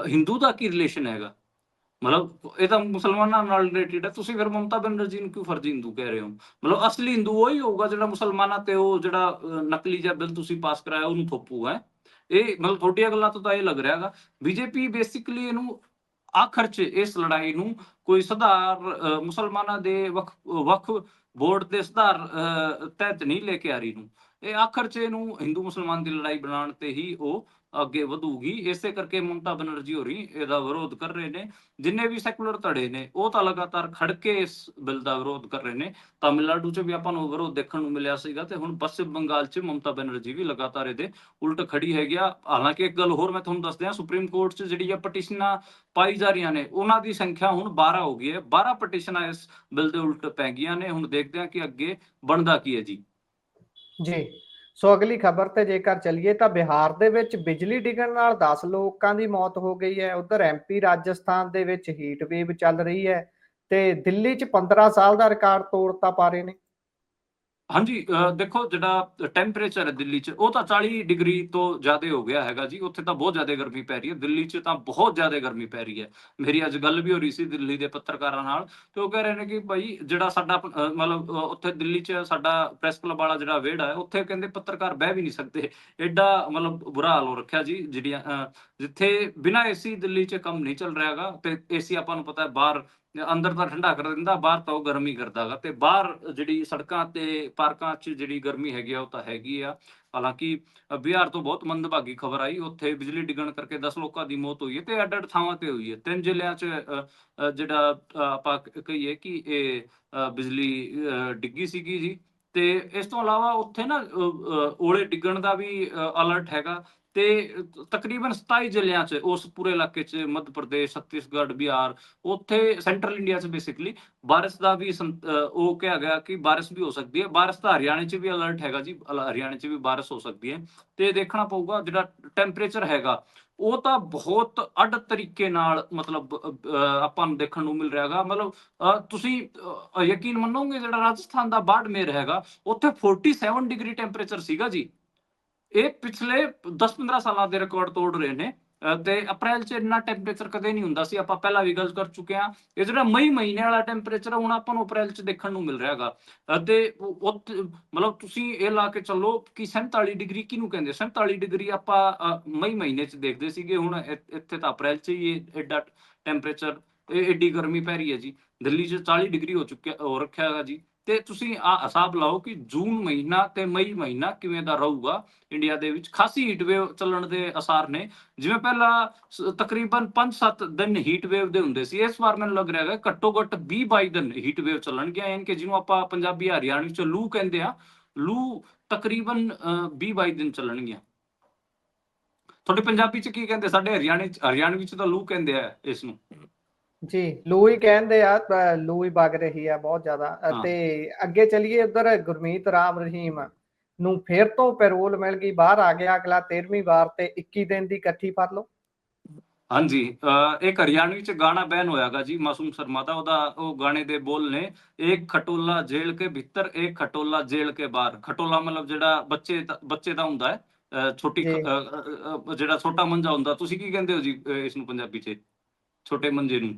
ਹਿੰਦੂ ਦਾ ਕੀ ਰਿਲੇਸ਼ਨ ਹੈਗਾ? ਮਤਲਬ ਇਹ ਤਾਂ ਮੁਸਲਮਾਨਾਂ ਨਾਲ ਰਿਲੇਟਡ ਹੈ, ਤੁਸੀਂ ਫਿਰ ਮਮਤਾ ਬੈਨਰਜੀ ਨੂੰ ਕਿਉਂ ਫਰਜ਼ੀ ਹਿੰਦੂ ਕਹਿ ਰਹੇ ਹੋ? ਮਤਲਬ ਅਸਲੀ ਹਿੰਦੂ ਉਹੀ ਹੋਊਗਾ ਜਿਹੜਾ ਮੁਸਲਮਾਨਾਂ ਤੇ ਉਹ ਜਿਹੜਾ ਨਕਲੀ ਜਿਹਾ ਬਿੱਲ ਤੁਸੀਂ ਪਾਸ ਕਰਾਇਆ ਉਹਨੂੰ ਥੋਪੂਗਾ। ਇਹ ਮਤਲਬ ਤੁਹਾਡੀਆਂ ਗੱਲਾਂ ਤੋਂ ਤਾਂ ਇਹ ਲੱਗ ਰਿਹਾ ਹੈਗਾ ਬੀਜੇਪੀ ਬੇਸਿਕਲੀ ਇਹਨੂੰ ਆਖਰ 'ਚ ਇਸ ਲੜਾਈ ਨੂੰ ਕੋਈ ਸੁਧਾਰ ਮੁਸਲਮਾਨਾਂ ਦੇ ਵਕਫ ਬੋਰਡ ਦੇ ਸੁਧਾਰ ਤਹਿਤ ਨਹੀਂ ਲੈ ਕੇ ਆ ਰਹੀ ਨੂੰ। ਇਹ ਆਖਰ 'ਚ ਇਹਨੂੰ ਹਿੰਦੂ ਮੁਸਲਮਾਨ ਦੀ ਲੜਾਈ ਬਣਾਉਣ ਤੇ ਹੀ ਉਹ ਅੱਗੇ ਵਧੂਗੀ। ਇਸੇ ਕਰਕੇ ਮਮਤਾ ਬੈਨਰਜੀ ਹੋਰੀ ਇਹਦਾ ਵਿਰੋਧ ਕਰ ਰਹੇ ਨੇ। ਜਿੰਨੇ ਵੀ ਸੈਕੂਲਰ ਧੜੇ ਨੇ ਉਹ ਤਾਂ ਲਗਾਤਾਰ ਖੜ ਕੇ ਇਸ ਬਿੱਲ ਦਾ ਵਿਰੋਧ ਕਰ ਰਹੇ ਨੇ। ਤਾਮਿਲਨਾਡੂ 'ਚ ਵੀ ਆਪਾਂ ਨੂੰ ਵਿਰੋਧ ਦੇਖਣ ਨੂੰ ਮਿਲਿਆ ਸੀਗਾ ਤੇ ਹੁਣ ਪੱਛਮ ਬੰਗਾਲ 'ਚ ਮਮਤਾ ਬੈਨਰਜੀ ਵੀ ਲਗਾਤਾਰ ਇਹਦੇ ਉਲਟ ਖੜੀ ਹੈਗੀ ਆ। ਹਾਲਾਂਕਿ ਇੱਕ ਗੱਲ ਹੋਰ ਮੈਂ ਤੁਹਾਨੂੰ ਦੱਸ ਦਿਆਂ, ਸੁਪਰੀਮ ਕੋਰਟ 'ਚ ਜਿਹੜੀਆਂ ਪਟੀਸ਼ਨਾਂ ਪਾਈ ਜਾ ਰਹੀਆਂ ਨੇ ਉਹਨਾਂ ਦੀ ਸੰਖਿਆ ਹੁਣ 12 ਹੋ ਗਈ ਹੈ। 12 ਪਟੀਸ਼ਨਾਂ ਇਸ ਬਿੱਲ ਦੇ ਉਲਟ ਪੈ ਗਈਆਂ ਨੇ। ਹੁਣ ਦੇਖਦੇ ਹਾਂ ਕਿ ਅੱਗੇ ਬਣਦਾ ਕੀ ਹੈ ਜੀ। ਜੀ, ਸੋ ਅਗਲੀ ਖਬਰ ਤੇ ਜੇਕਰ ਚੱਲੀਏ ਤਾਂ ਬਿਹਾਰ ਦੇ ਵਿੱਚ ਬਿਜਲੀ ਡਿੱਗਣ ਨਾਲ 10 ਲੋਕਾਂ ਦੀ ਮੌਤ ਹੋ ਗਈ ਹੈ। ਉਧਰ ਐਮਪੀ ਰਾਜਸਥਾਨ ਦੇ ਵਿੱਚ ਹੀਟ ਵੇਵ ਚੱਲ ਰਹੀ ਹੈ ਤੇ ਦਿੱਲੀ 'ਚ 15 ਸਾਲ ਦਾ ਰਿਕਾਰਡ ਤੋੜਤਾ ਪਾ ਰਹੇ ਨੇ। ਹਾਂਜੀ, ਦੇਖੋ ਜਿਹੜਾ ਟੈਂਪਰੇਚਰ ਹੈ ਦਿੱਲੀ 'ਚ ਉਹ ਤਾਂ 40 ਡਿਗਰੀ ਤੋਂ ਜ਼ਿਆਦਾ ਹੋ ਗਿਆ ਹੈਗਾ ਜੀ। ਉੱਥੇ ਤਾਂ ਬਹੁਤ ਜ਼ਿਆਦਾ ਗਰਮੀ ਪੈ ਰਹੀ ਹੈ। ਦਿੱਲੀ 'ਚ ਤਾਂ ਬਹੁਤ ਜ਼ਿਆਦਾ ਗਰਮੀ ਪੈ ਰਹੀ ਹੈ। ਮੇਰੀ ਅੱਜ ਗੱਲ ਵੀ ਹੋ ਰਹੀ ਸੀ ਦਿੱਲੀ ਦੇ ਪੱਤਰਕਾਰਾਂ ਨਾਲ, ਤੇ ਉਹ ਕਹਿ ਰਹੇ ਨੇ ਕਿ ਭਾਈ ਜਿਹੜਾ ਸਾਡਾ ਮਤਲਬ ਉੱਥੇ ਦਿੱਲੀ 'ਚ ਸਾਡਾ ਪ੍ਰੈਸ ਕਲੱਬ ਵਾਲਾ ਜਿਹੜਾ ਵਿਹੜਾ ਹੈ, ਉੱਥੇ ਕਹਿੰਦੇ ਪੱਤਰਕਾਰ ਬਹਿ ਵੀ ਨਹੀਂ ਸਕਦੇ। ਐਡਾ ਮਤਲਬ ਬੁਰਾ ਹਾਲ ਹੋ ਰੱਖਿਆ ਜੀ। ਜਿਹੜੀਆਂ ਜਿੱਥੇ ਬਿਨਾਂ ਏਸੀ ਦਿੱਲੀ 'ਚ ਕੰਮ ਨਹੀਂ ਚੱਲ ਰਿਹਾ ਹੈਗਾ, ਤੇ ਏਸੀ ਆਪਾਂ ਨੂੰ ਪਤਾ ਹੈ ਬਾਹਰ ਅੰਦਰ ਤਾਂ ਠੰਡਾ ਕਰ ਦਿੰਦਾ, ਬਾਹਰ ਤਾਂ ਉਹ ਗਰਮੀ ਕਰਦਾ ਹੈਗਾ। ਤੇ ਬਾਹਰ ਜਿਹੜੀ ਸੜਕਾਂ ਤੇ ਪਾਰਕਾਂ 'ਚ ਜਿਹੜੀ ਗਰਮੀ ਹੈਗੀ ਆ ਉਹ ਤਾਂ ਹੈਗੀ ਆ। ਹਾਲਾਂਕਿ ਬਿਹਾਰ ਤੋਂ ਬਹੁਤ ਮੰਦਭਾਗੀ ਖਬਰ ਆਈ, ਉੱਥੇ ਬਿਜਲੀ ਡਿੱਗਣ ਕਰਕੇ 10 ਲੋਕਾਂ ਦੀ ਮੌਤ ਹੋਈ ਹੈ ਤੇ ਅੱਡ-ਅੱਡ ਥਾਵਾਂ ਤੇ ਹੋਈ ਹੈ। 3 ਜ਼ਿਲ੍ਹਿਆਂ 'ਚ ਜਿਹੜਾ ਆਪਾਂ ਕਹੀਏ ਕਿ ਇਹ ਬਿਜਲੀ ਡਿੱਗੀ ਸੀਗੀ ਜੀ। ਤੇ ਇਸ ਤੋਂ ਇਲਾਵਾ ਉੱਥੇ ਨਾ ਓਲੇ ਡਿੱਗਣ ਦਾ ਵੀ ਅਲਰਟ ਹੈਗਾ। ਤੇ ਤਕਰੀਬਨ 27 ਜ਼ਿਲ੍ਹਿਆਂ 'ਚ ਉਸ ਪੂਰੇ ਇਲਾਕੇ 'ਚ ਮੱਧ ਪ੍ਰਦੇਸ਼, ਛੱਤੀਸਗੜ੍ਹ, ਬਿਹਾਰ, ਉੱਥੇ ਸੈਂਟਰਲ ਇੰਡੀਆ 'ਚ ਬੇਸਿਕਲੀ ਬਾਰਿਸ਼ ਦਾ ਵੀ ਉਹ ਕਿਹਾ ਗਿਆ ਕਿ ਬਾਰਿਸ਼ ਵੀ ਹੋ ਸਕਦੀ ਹੈ। ਬਾਰਿਸ਼ ਤਾਂ ਹਰਿਆਣੇ 'ਚ ਵੀ ਅਲਰਟ ਹੈਗਾ ਜੀ, ਹਰਿਆਣੇ 'ਚ ਵੀ ਬਾਰਿਸ਼ ਹੋ ਸਕਦੀ ਹੈ। ਤੇ ਦੇਖਣਾ ਪਊਗਾ ਜਿਹੜਾ ਟੈਂਪਰੇਚਰ ਹੈਗਾ ਉਹ ਤਾਂ ਬਹੁਤ ਅੱਡ ਤਰੀਕੇ ਨਾਲ ਮਤਲਬ ਆਪਾਂ ਨੂੰ ਦੇਖਣ ਨੂੰ ਮਿਲ ਰਿਹਾ ਹੈਗਾ। ਮਤਲਬ ਤੁਸੀਂ ਯਕੀਨ ਮੰਨੋਗੇ ਜਿਹੜਾ ਰਾਜਸਥਾਨ ਦਾ ਬਾੜਮੇਰ ਹੈਗਾ, ਉੱਥੇ 47 ਡਿਗਰੀ ਟੈਂਪਰੇਚਰ ਸੀਗਾ ਜੀ। ਇਹ ਪਿਛਲੇ 10-15 ਸਾਲਾਂ ਦੇ ਰਿਕਾਰਡ ਤੋੜ ਰਹੇ ਨੇ। ਤੇ ਅਪ੍ਰੈਲ 'ਚ ਇੰਨਾ ਟੈਂਪਰੇਚਰ ਕਦੇ ਨਹੀਂ ਹੁੰਦਾ ਸੀ। ਆਪਾਂ ਪਹਿਲਾਂ ਵੀ ਗੱਲ ਕਰ ਚੁੱਕੇ ਹਾਂ। ਇਹ ਜਿਹੜਾ ਮਈ ਮਹੀਨੇ ਵਾਲਾ ਟੈਂਪਰੇਚਰ ਹੁਣ ਆਪਾਂ ਨੂੰ ਅਪ੍ਰੈਲ 'ਚ ਦੇਖਣ ਨੂੰ ਮਿਲ ਰਿਹਾ ਹੈਗਾ। ਤੇ ਉੱਥੇ ਮਤਲਬ ਤੁਸੀਂ ਇਹ ਲਾ ਕੇ ਚੱਲੋ ਕਿ 47 ਡਿਗਰੀ ਕਿਹਨੂੰ ਕਹਿੰਦੇ। 47 ਡਿਗਰੀ ਆਪਾਂ ਮਈ ਮਹੀਨੇ 'ਚ ਦੇਖਦੇ ਸੀਗੇ, ਹੁਣ ਇੱਥੇ ਤਾਂ ਅਪ੍ਰੈਲ 'ਚ ਹੀ ਐਡਾ ਟੈਂਪਰੇਚਰ, ਐਡੀ ਗਰਮੀ ਪੈ ਰਹੀ ਹੈ ਜੀ। ਦਿੱਲੀ 'ਚ 40 ਡਿਗਰੀ ਹੋ ਰੱਖਿਆ ਹੈਗਾ ਜੀ। ਤੇ ਤੁਸੀਂ ਹਿਸਾਬ ਲਾਓ ਕਿ ਜੂਨ ਮਹੀਨਾ ਤੇ ਮਈ ਮਹੀਨਾ ਕਿਵੇਂ ਦਾ ਰਹੂਗਾ। ਇੰਡੀਆ ਦੇ ਵਿੱਚ ਖਾਸੀ ਹੀਟ ਵੇਵ ਚੱਲਣ ਦੇ ਆਸਾਰ ਨੇ। ਜਿਵੇਂ ਪਹਿਲਾਂ ਤਕਰੀਬਨ 5-7 ਦਿਨ ਹੀਟ ਵੇਵ ਦੇ ਹੁੰਦੇ ਸੀ, ਇਸ ਵਾਰ ਮੈਨੂੰ ਲੱਗ ਰਿਹਾ ਹੈਗਾ ਘੱਟੋ ਘੱਟ 20-22 ਦਿਨ ਹੀਟ ਵੇਵ ਚੱਲਣਗੀਆਂ। ਯਾਨੀ ਕਿ ਜਿਹਨੂੰ ਆਪਾਂ ਪੰਜਾਬੀ ਹਰਿਆਣਵੀ 'ਚ ਲੂ ਕਹਿੰਦੇ ਆ, ਲੂ ਤਕਰੀਬਨ 20-22 ਦਿਨ ਚੱਲਣਗੀਆਂ। ਤੁਹਾਡੇ ਪੰਜਾਬੀ 'ਚ ਕੀ ਕਹਿੰਦੇ? ਸਾਡੇ ਹਰਿਆਣਵੀ 'ਚ ਤਾਂ ਲੂ ਕਹਿੰਦੇ ਆ ਇਸ ਨੂੰ। ਜੀ, ਲੂ ਹੀ ਕਹਿੰਦੇ ਆ, ਲੂ ਹੀ ਵਗ ਰਹੀ ਆ ਬਹੁਤ ਜ਼ਿਆਦਾ। ਹਾਂ ਅਤੇ ਅੱਗੇ ਚੱਲੀਏ, ਉਧਰ ਗੁਰਮੀਤ ਰਾਮ ਰਹੀਮ ਨੂੰ ਫਿਰ ਤੋਂ ਪੈਰੋਲ ਮਿਲ ਗਈ, ਬਾਹਰ ਆ ਗਿਆ ਅਗਲਾ 13ਵੀਂ ਵਾਰ ਤੇ 21 ਦਿਨ ਦੀ ਇਕੱਠੀ ਫੜ ਲਓ। ਹਾਂਜੀ, ਇੱਕ ਹਰਿਆਣਵੀ 'ਚ ਗਾਣਾ ਬੈਨ ਹੋਇਆਗਾ ਜੀ ਮਾਸੂਮ ਸ਼ਰਮਾ ਦਾ। ਉਹਦਾ ਉਹ ਗਾਣੇ ਦੇ ਬੋਲ ਨੇ, ਇੱਕ ਖਟੋਲਾ ਜੇਲ੍ਹ ਕੇ ਭੀਤਰ, ਇੱਕ ਖਟੋਲਾ ਜੇਲ੍ਹ ਕੇ ਬਾਹਰ। ਖਟੋਲਾ ਮਤਲਬ ਜਿਹੜਾ ਬੱਚੇ ਦਾ ਹੁੰਦਾ ਹੈ, ਛੋਟੀ ਜੀ, ਜਿਹੜਾ ਛੋਟਾ ਮੰਜਾ ਹੁੰਦਾ। ਤੁਸੀਂ ਕੀ ਕਹਿੰਦੇ ਹੋ ਜੀ ਇਸ ਨੂੰ ਪੰਜਾਬੀ 'ਚ, ਛੋਟੇ ਮੰਜੇ ਨੂੰ?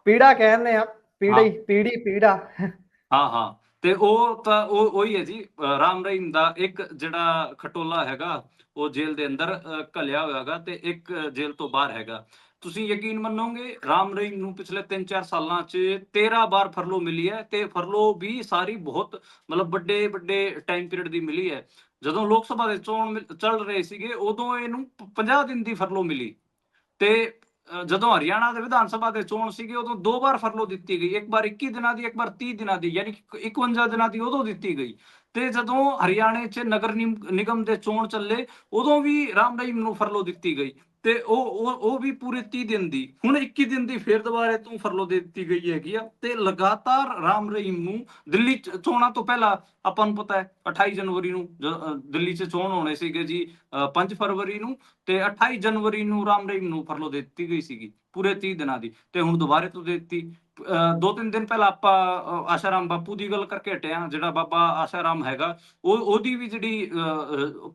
ਪੀੜਾ ਕਹਿੰਦੇ ਆ, ਹਾਂ ਪੀੜੀ ਪੀੜਾ। ਹਾਂ ਹਾਂ। ਤੇ ਉਹ ਤਾਂ ਉਹੀ ਹੈ ਜੀ। ਰਾਮ ਰਹੀਮ ਦਾ ਇੱਕ ਜਿਹੜਾ ਖਟੋਲਾ ਹੈਗਾ ਉਹ ਜੇਲ੍ਹ ਦੇ ਅੰਦਰ ਘਲਿਆ ਹੋਇਆ ਹੈਗਾ, ਤੇ ਇੱਕ ਜੇਲ੍ਹ ਤੋਂ ਬਾਹਰ ਹੈਗਾ। ਤੁਸੀਂ ਯਕੀਨ ਮੰਨੋਗੇ ਰਾਮ ਰਹੀਮ ਨੂੰ ਪਿਛਲੇ 3-4 ਸਾਲਾਂ 'ਚ 13 ਵਾਰ ਫਰਲੋ ਮਿਲੀ ਹੈ, ਤੇ ਫਰਲੋ ਵੀ ਸਾਰੀ ਬਹੁਤ ਮਤਲਬ ਵੱਡੇ ਵੱਡੇ ਟਾਈਮ ਪੀਰੀਅਡ ਦੀ ਮਿਲੀ ਹੈ। ਜਦੋਂ ਲੋਕ ਸਭਾ ਦੇ ਚੋਣ ਚੱਲ ਰਹੇ ਸੀਗੇ ਉਦੋਂ ਇਹਨੂੰ 50 ਦਿਨ ਦੀ ਫਰਲੋ ਮਿਲੀ। ਤੇ ਜਦੋਂ ਹਰਿਆਣਾ ਦੇ ਵਿਧਾਨ ਸਭਾ ਦੇ ਚੋਣ ਸੀਗੇ ਉਦੋਂ 2 ਵਾਰ ਫਰਲੋ ਦਿੱਤੀ ਗਈ, ਇੱਕ ਵਾਰ 21 ਦਿਨਾਂ ਦੀ, ਇੱਕ ਵਾਰ 30 ਦਿਨਾਂ ਦੀ, ਯਾਨੀ ਕਿ 51 ਦਿਨਾਂ ਦੀ ਉਦੋਂ ਦਿੱਤੀ ਗਈ। ਤੇ ਜਦੋਂ ਹਰਿਆਣੇ 'ਚ ਨਗਰ ਨਿਗਮ ਦੇ ਚੋਣ ਚੱਲੇ ਉਦੋਂ ਵੀ ਰਾਮ ਰਹੀਮ ਨੂੰ ਫਰਲੋ ਦਿੱਤੀ ਗਈ, ਤੇ ਉਹ ਵੀ ਪੂਰੇ 30 ਦਿਨ ਦੀ। ਹੁਣ 21 ਦਿਨ ਦੀ ਫੇਰ ਦੁਬਾਰੇ ਤੋਂ ਫਰਲੋ ਦੇ ਦਿੱਤੀ ਗਈ ਹੈਗੀ ਆ। ਤੇ ਲਗਾਤਾਰ ਰਾਮ ਰਹੀਮ ਨੂੰ ਦਿੱਲੀ ਚੋਣਾਂ ਤੋਂ ਪਹਿਲਾਂ ਆਪਾਂ ਨੂੰ ਪਤਾ ਹੈ 28 ਜਨਵਰੀ ਨੂੰ ਦਿੱਲੀ 'ਚ ਚੋਣ ਹੋਣੇ ਸੀਗੇ ਜੀ, 5 ਫਰਵਰੀ ਨੂੰ, ਤੇ 28 ਜਨਵਰੀ ਨੂੰ ਰਾਮ ਰਹੀਮ ਨੂੰ ਫਰਲੋ ਦੇ ਦਿੱਤੀ ਗਈ ਸੀਗੀ ਪੂਰੇ 30 ਦਿਨਾਂ ਦੀ, ਤੇ ਹੁਣ ਦੁਬਾਰੇ ਤੋਂ ਦੇ ਦਿੱਤੀ। 2-3 ਦਿਨ ਪਹਿਲਾਂ ਆਪਾਂ ਆਸ਼ਾਰਾਮ ਬਾਪੂ ਦੀ ਗੱਲ ਕਰਕੇ ਹਟੇ ਹਾਂ। ਜਿਹੜਾ ਬਾਬਾ ਆਸ਼ਾਰਾਮ ਹੈਗਾ ਉਹਦੀ ਵੀ ਜਿਹੜੀ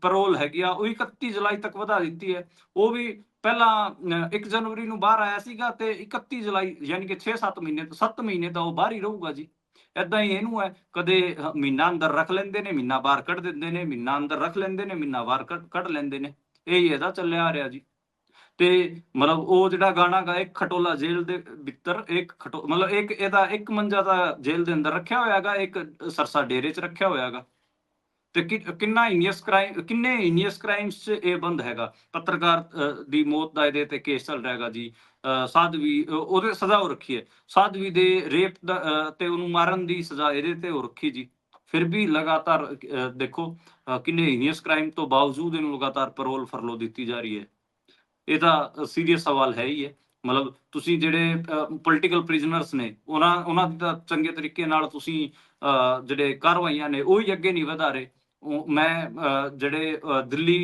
ਪੈਰੋਲ ਹੈਗੀ ਆ ਉਹ 31 ਜੁਲਾਈ ਤੱਕ ਵਧਾ ਦਿੱਤੀ ਹੈ। ਉਹ ਵੀ ਪਹਿਲਾਂ 1 ਜਨਵਰੀ ਨੂੰ ਬਾਹਰ ਆਇਆ ਸੀਗਾ, ਤੇ 31 ਜੁਲਾਈ ਯਾਨੀ ਕਿ 6-7 ਮਹੀਨੇ ਤੋਂ 7 ਮਹੀਨੇ ਤਾਂ ਉਹ ਬਾਹਰ ਹੀ ਰਹੂਗਾ ਜੀ। ਏਦਾਂ ਹੀ ਇਹਨੂੰ ਹੈ, ਕਦੇ ਮਹੀਨਾ ਅੰਦਰ ਰੱਖ ਲੈਂਦੇ ਨੇ, ਮਹੀਨਾ ਬਾਹਰ ਕੱਢ ਦਿੰਦੇ ਨੇ, ਮਹੀਨਾ ਅੰਦਰ ਰੱਖ ਲੈਂਦੇ ਨੇ, ਮਹੀਨਾ ਬਾਹਰ ਕੱਢ ਲੈਂਦੇ ਨੇ। ਇਹੀ ਇਹਦਾ ਚੱਲਿਆ ਆ ਰਿਹਾ ਜੀ। ਤੇ ਮਤਲਬ ਉਹ ਜਿਹੜਾ ਗਾਣਾ ਗਾ, ਇੱਕ ਖਟੋਲਾ ਜੇਲ੍ਹ ਦੇ ਭੀਤਰ, ਮਤਲਬ ਇੱਕ ਇਹਦਾ ਇੱਕ ਮੰਜਾ ਤਾਂ ਜੇਲ੍ਹ ਦੇ ਅੰਦਰ ਰੱਖਿਆ ਹੋਇਆ ਹੈਗਾ, ਇੱਕ ਸਰਸਾ ਡੇਰੇ 'ਚ ਰੱਖਿਆ ਹੋਇਆ ਹੈਗਾ। ਤੇ ਕਿੰਨੇ ਹੀਨੀਅਸ ਕ੍ਰਾਈਮਸ 'ਚ ਇਹ ਬੰਦ ਹੈਗਾ। ਪੱਤਰਕਾਰ ਦੀ ਮੌਤ ਦਾ ਇਹਦੇ ਤੇ ਕੇਸ ਚੱਲ ਰਿਹਾ ਹੈਗਾ ਜੀ। ਸਾਧਵੀ ਉਹਦੇ ਸਜ਼ਾ ਹੋ ਰੱਖੀ ਹੈ। ਸਾਧਵੀ ਦੇ ਰੇਪ ਦਾ ਤੇ ਉਹਨੂੰ ਮਾਰਨ ਦੀ ਸਜ਼ਾ ਇਹਦੇ ਤੇ ਹੋ ਰੱਖੀ ਜੀ। ਫਿਰ ਵੀ ਲਗਾਤਾਰ ਦੇਖੋ ਕਿੰਨੇ ਹੀਨੀਅਸ ਕ੍ਰਾਈਮ ਤੋਂ ਬਾਵਜੂਦ ਇਹਨੂੰ ਲਗਾਤਾਰ ਪੈਰੋਲ ਫਰਲੋ ਦਿੱਤੀ ਜਾ ਰਹੀ ਹੈ। ਇਹ ਤਾਂ ਸੀਰੀਅਸ ਸਵਾਲ ਹੈ ਹੀ ਹੈ। ਮਤਲਬ ਤੁਸੀਂ ਜਿਹੜੇ ਪੋਲੀਟੀਕਲ ਪ੍ਰਿਜ਼ਨਰਸ ਨੇ ਉਹਨਾਂ ਦੀ ਤਾਂ ਚੰਗੇ ਤਰੀਕੇ ਨਾਲ ਤੁਸੀਂ ਜਿਹੜੇ ਕਾਰਵਾਈਆਂ ਨੇ ਉਹ ਹੀ ਅੱਗੇ ਨਹੀਂ ਵਧਾ ਰਹੇ। ਮੈਂ ਜਿਹੜੇ ਦਿੱਲੀ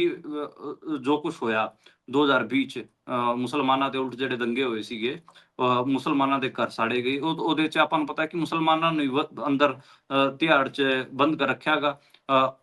ਜੋ ਕੁਝ ਹੋਇਆ 2020 ਚ ਮੁਸਲਮਾਨਾਂ ਦੇ ਉਲਟ ਜਿਹੜੇ ਦੰਗੇ ਹੋਏ ਸੀਗੇ, ਮੁਸਲਮਾਨਾਂ ਦੇ ਘਰ ਸਾੜੇ ਗਏ, ਉਹਦੇ ਚ ਆਪਾਂ ਨੂੰ ਪਤਾ ਕਿ ਮੁਸਲਮਾਨਾਂ ਨੂੰ ਅੰਦਰ ਤਿਹਾੜ ਚ ਬੰਦ ਕਰ ਰੱਖਿਆ ਗਾ।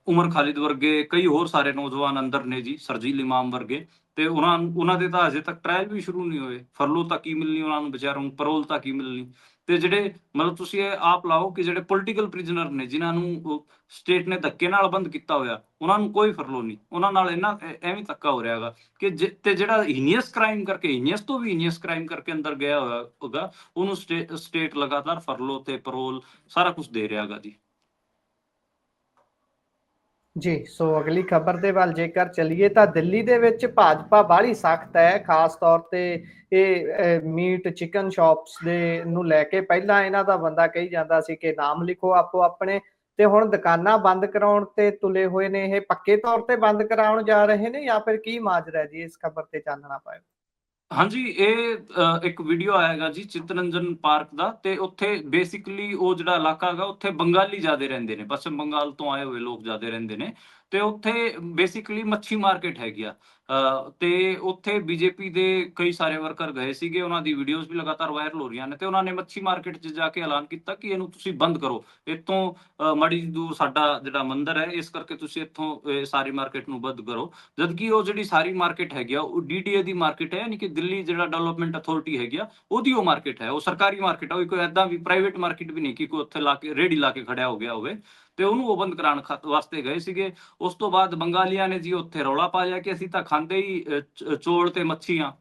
ਉਮਰ ਖਾਲਿਦ ਵਰਗੇ ਕਈ ਹੋਰ ਸਾਰੇ ਨੌਜਵਾਨ ਅੰਦਰ ਨੇ ਜੀ, ਸਰਜੀਲ ਇਮਾਮ ਵਰਗੇ, ਤੇ ਉਹਨਾਂ ਦੇ ਤਾਂ ਅਜੇ ਤੱਕ ਟ੍ਰਾਇਲ ਵੀ ਸ਼ੁਰੂ ਨਹੀਂ ਹੋਏ। ਫਰਲੋ ਤੱਕ ਹੀ ਮਿਲਣੀ ਉਹਨਾਂ ਨੂੰ ਵਿਚਾਰਿਆਂ ਨੂੰ, ਪਰੋਲ ਤੱਕ ਹੀ ਮਿਲਣੀ। ਤੇ ਜਿਹੜੇ ਮਤਲਬ ਤੁਸੀਂ ਇਹ ਆਪ ਲਾਓ ਕਿ ਜਿਹੜੇ ਪੋਲੀਟੀਕਲ ਪ੍ਰਿਜ਼ਨਰ ਨੇ, ਜਿਨ੍ਹਾਂ ਨੂੰ ਸਟੇਟ ਨੇ ਧੱਕੇ ਨਾਲ ਬੰਦ ਕੀਤਾ ਹੋਇਆ, ਉਹਨਾਂ ਨੂੰ ਕੋਈ ਫਰਲੋ ਨਹੀਂ। ਉਹਨਾਂ ਨਾਲ ਐਵੇਂ ਧੱਕਾ ਹੋ ਰਿਹਾ ਹੈਗਾ ਕਿ ਤੇ ਜਿਹੜਾ ਹੀਨੀਅਸ ਕ੍ਰਾਈਮ ਕਰਕੇ, ਹੀਨੀਅਸ ਤੋਂ ਵੀ ਹੀਨੀਅਸ ਕ੍ਰਾਈਮ ਕਰਕੇ ਅੰਦਰ ਗਿਆ ਹੋਇਆ ਹੋਗਾ, ਉਹਨੂੰ ਸਟੇਟ ਲਗਾਤਾਰ ਫਰਲੋ ਤੇ ਪਰੋਲ ਸਾਰਾ ਕੁਝ ਦੇ ਰਿਹਾ ਹੈਗਾ ਜੀ। ਜੀ, ਸੋ ਅਗਲੀ ਖਬਰ ਦੇ ਵੱਲ ਜੇਕਰ ਚੱਲੀਏ ਤਾਂ ਦਿੱਲੀ ਦੇ ਵਿੱਚ ਭਾਜਪਾ ਬਾਹਲੀ ਸਖਤ ਹੈ, ਖਾਸ ਤੌਰ ਤੇ ਇਹ ਮੀਟ ਚਿਕਨ ਸ਼ਾਪਸ ਦੇ ਨੂੰ ਲੈ ਕੇ। ਪਹਿਲਾਂ ਇਹਨਾਂ ਦਾ ਬੰਦਾ ਕਹੀ ਜਾਂਦਾ ਸੀ ਕਿ ਨਾਮ ਲਿਖੋ ਆਪੋ ਆਪਣੇ, ਤੇ ਹੁਣ ਦੁਕਾਨਾਂ ਬੰਦ ਕਰਾਉਣ ਤੇ ਤੁਲੇ ਹੋਏ ਨੇ। ਇਹ ਪੱਕੇ ਤੌਰ ਤੇ ਬੰਦ ਕਰਾਉਣ ਜਾ ਰਹੇ ਨੇ ਜਾਂ ਫਿਰ ਕੀ ਮਾਜਰਾ ਹੈ ਜੀ? ਇਸ ਖਬਰ ਤੇ ਚਾਨਣਾ ਪਾਇਓ। ਹਾਂਜੀ, ਇਹ ਇੱਕ ਵੀਡੀਓ ਆਇਆ ਹੈਗਾ ਜੀ ਚਿਤਰੰਜਨ ਪਾਰਕ ਦਾ, ਤੇ ਉੱਥੇ ਬੇਸਿਕਲੀ ਉਹ ਜਿਹੜਾ ਇਲਾਕਾ ਹੈਗਾ, ਉੱਥੇ ਬੰਗਾਲੀ ਜ਼ਿਆਦੇ ਰਹਿੰਦੇ ਨੇ, ਪੱਛਮ ਬੰਗਾਲ ਤੋਂ ਆਏ ਹੋਏ ਲੋਕ ਜ਼ਿਆਦੇ ਰਹਿੰਦੇ ਨੇ, ਤੇ ਉੱਥੇ ਬੇਸਿਕਲੀ ਮੱਛੀ ਮਾਰਕੀਟ ਹੈਗੀ ਆ। ਤੇ ਉੱਥੇ ਬੀਜੇਪੀ ਦੇ ਕਈ ਸਾਰੇ ਵਰਕਰ ਗਏ ਸੀਗੇ, ਉਹਨਾਂ ਦੀ ਵੀਡੀਓਜ਼ ਵੀ ਲਗਾਤਾਰ ਵਾਇਰਲ ਹੋ ਰਹੀਆਂ ਨੇ, ਤੇ ਉਹਨਾਂ ਨੇ ਮੱਛੀ ਮਾਰਕੀਟ 'ਚ ਜਾ ਕੇ ਐਲਾਨ ਕੀਤਾ ਕਿ ਇਹਨੂੰ ਤੁਸੀਂ ਬੰਦ ਕਰੋ। ਇੱਥੋਂ ਮਾੜੀ ਦੂਰ ਸਾਡਾ ਜਿਹੜਾ ਮੰਦਿਰ ਹੈ, ਇਸ ਕਰਕੇ ਤੁਸੀਂ ਇੱਥੋਂ ਸਾਰੀ ਮਾਰਕੀਟ ਨੂੰ ਬੰਦ ਕਰੋ। ਜਦਕਿ ਉਹ ਜਿਹੜੀ ਸਾਰੀ ਮਾਰਕੀਟ ਹੈਗੀ ਆ, ਉਹ ਡੀਡੀਏ ਦੀ ਮਾਰਕੀਟ ਹੈ, ਯਾਨੀ ਕਿ ਦਿੱਲੀ ਜਿਹੜਾ ਡਿਵੈਲਪਮੈਂਟ ਅਥਾਰਟੀ ਹੈਗੀ ਆ, ਉਹਦੀ ਉਹ ਮਾਰਕੀਟ ਹੈ। ਉਹ ਸਰਕਾਰੀ ਮਾਰਕੀਟ ਹੈ, ਉਹ ਕੋਈ ਏਦਾਂ ਵੀ ਪ੍ਰਾਈਵੇਟ ਮਾਰਕੀਟ ਵੀ ਨਹੀਂ ਕਿ ਕੋਈ ਉੱਥੇ ਲਾ ਕੇ ਰੇੜੀ ਲਾ ਕੇ ਖੜਿਆ ਹੋ ਗਿਆ ਹੋਵੇ। ਤੇ ਉਹਨੂੰ ਉਹ ਬੰਦ ਕਰਾਉਣ ਵਾਸਤੇ ਗਏ ਸੀਗੇ। ਉਸ ਤੋਂ ਬਾਅਦ ਬੰਗਾਲੀਆਂ ਨੇ ਜੀ ਉੱਥੇ ਰੌਲਾ ਪਾ ਲਿਆ ਕਿ ਅਸੀਂ ਤਾਂ ਖਾਂਦੇ ਹੀ ਚੌਲ ਤੇ ਮੱਛੀ ਆ,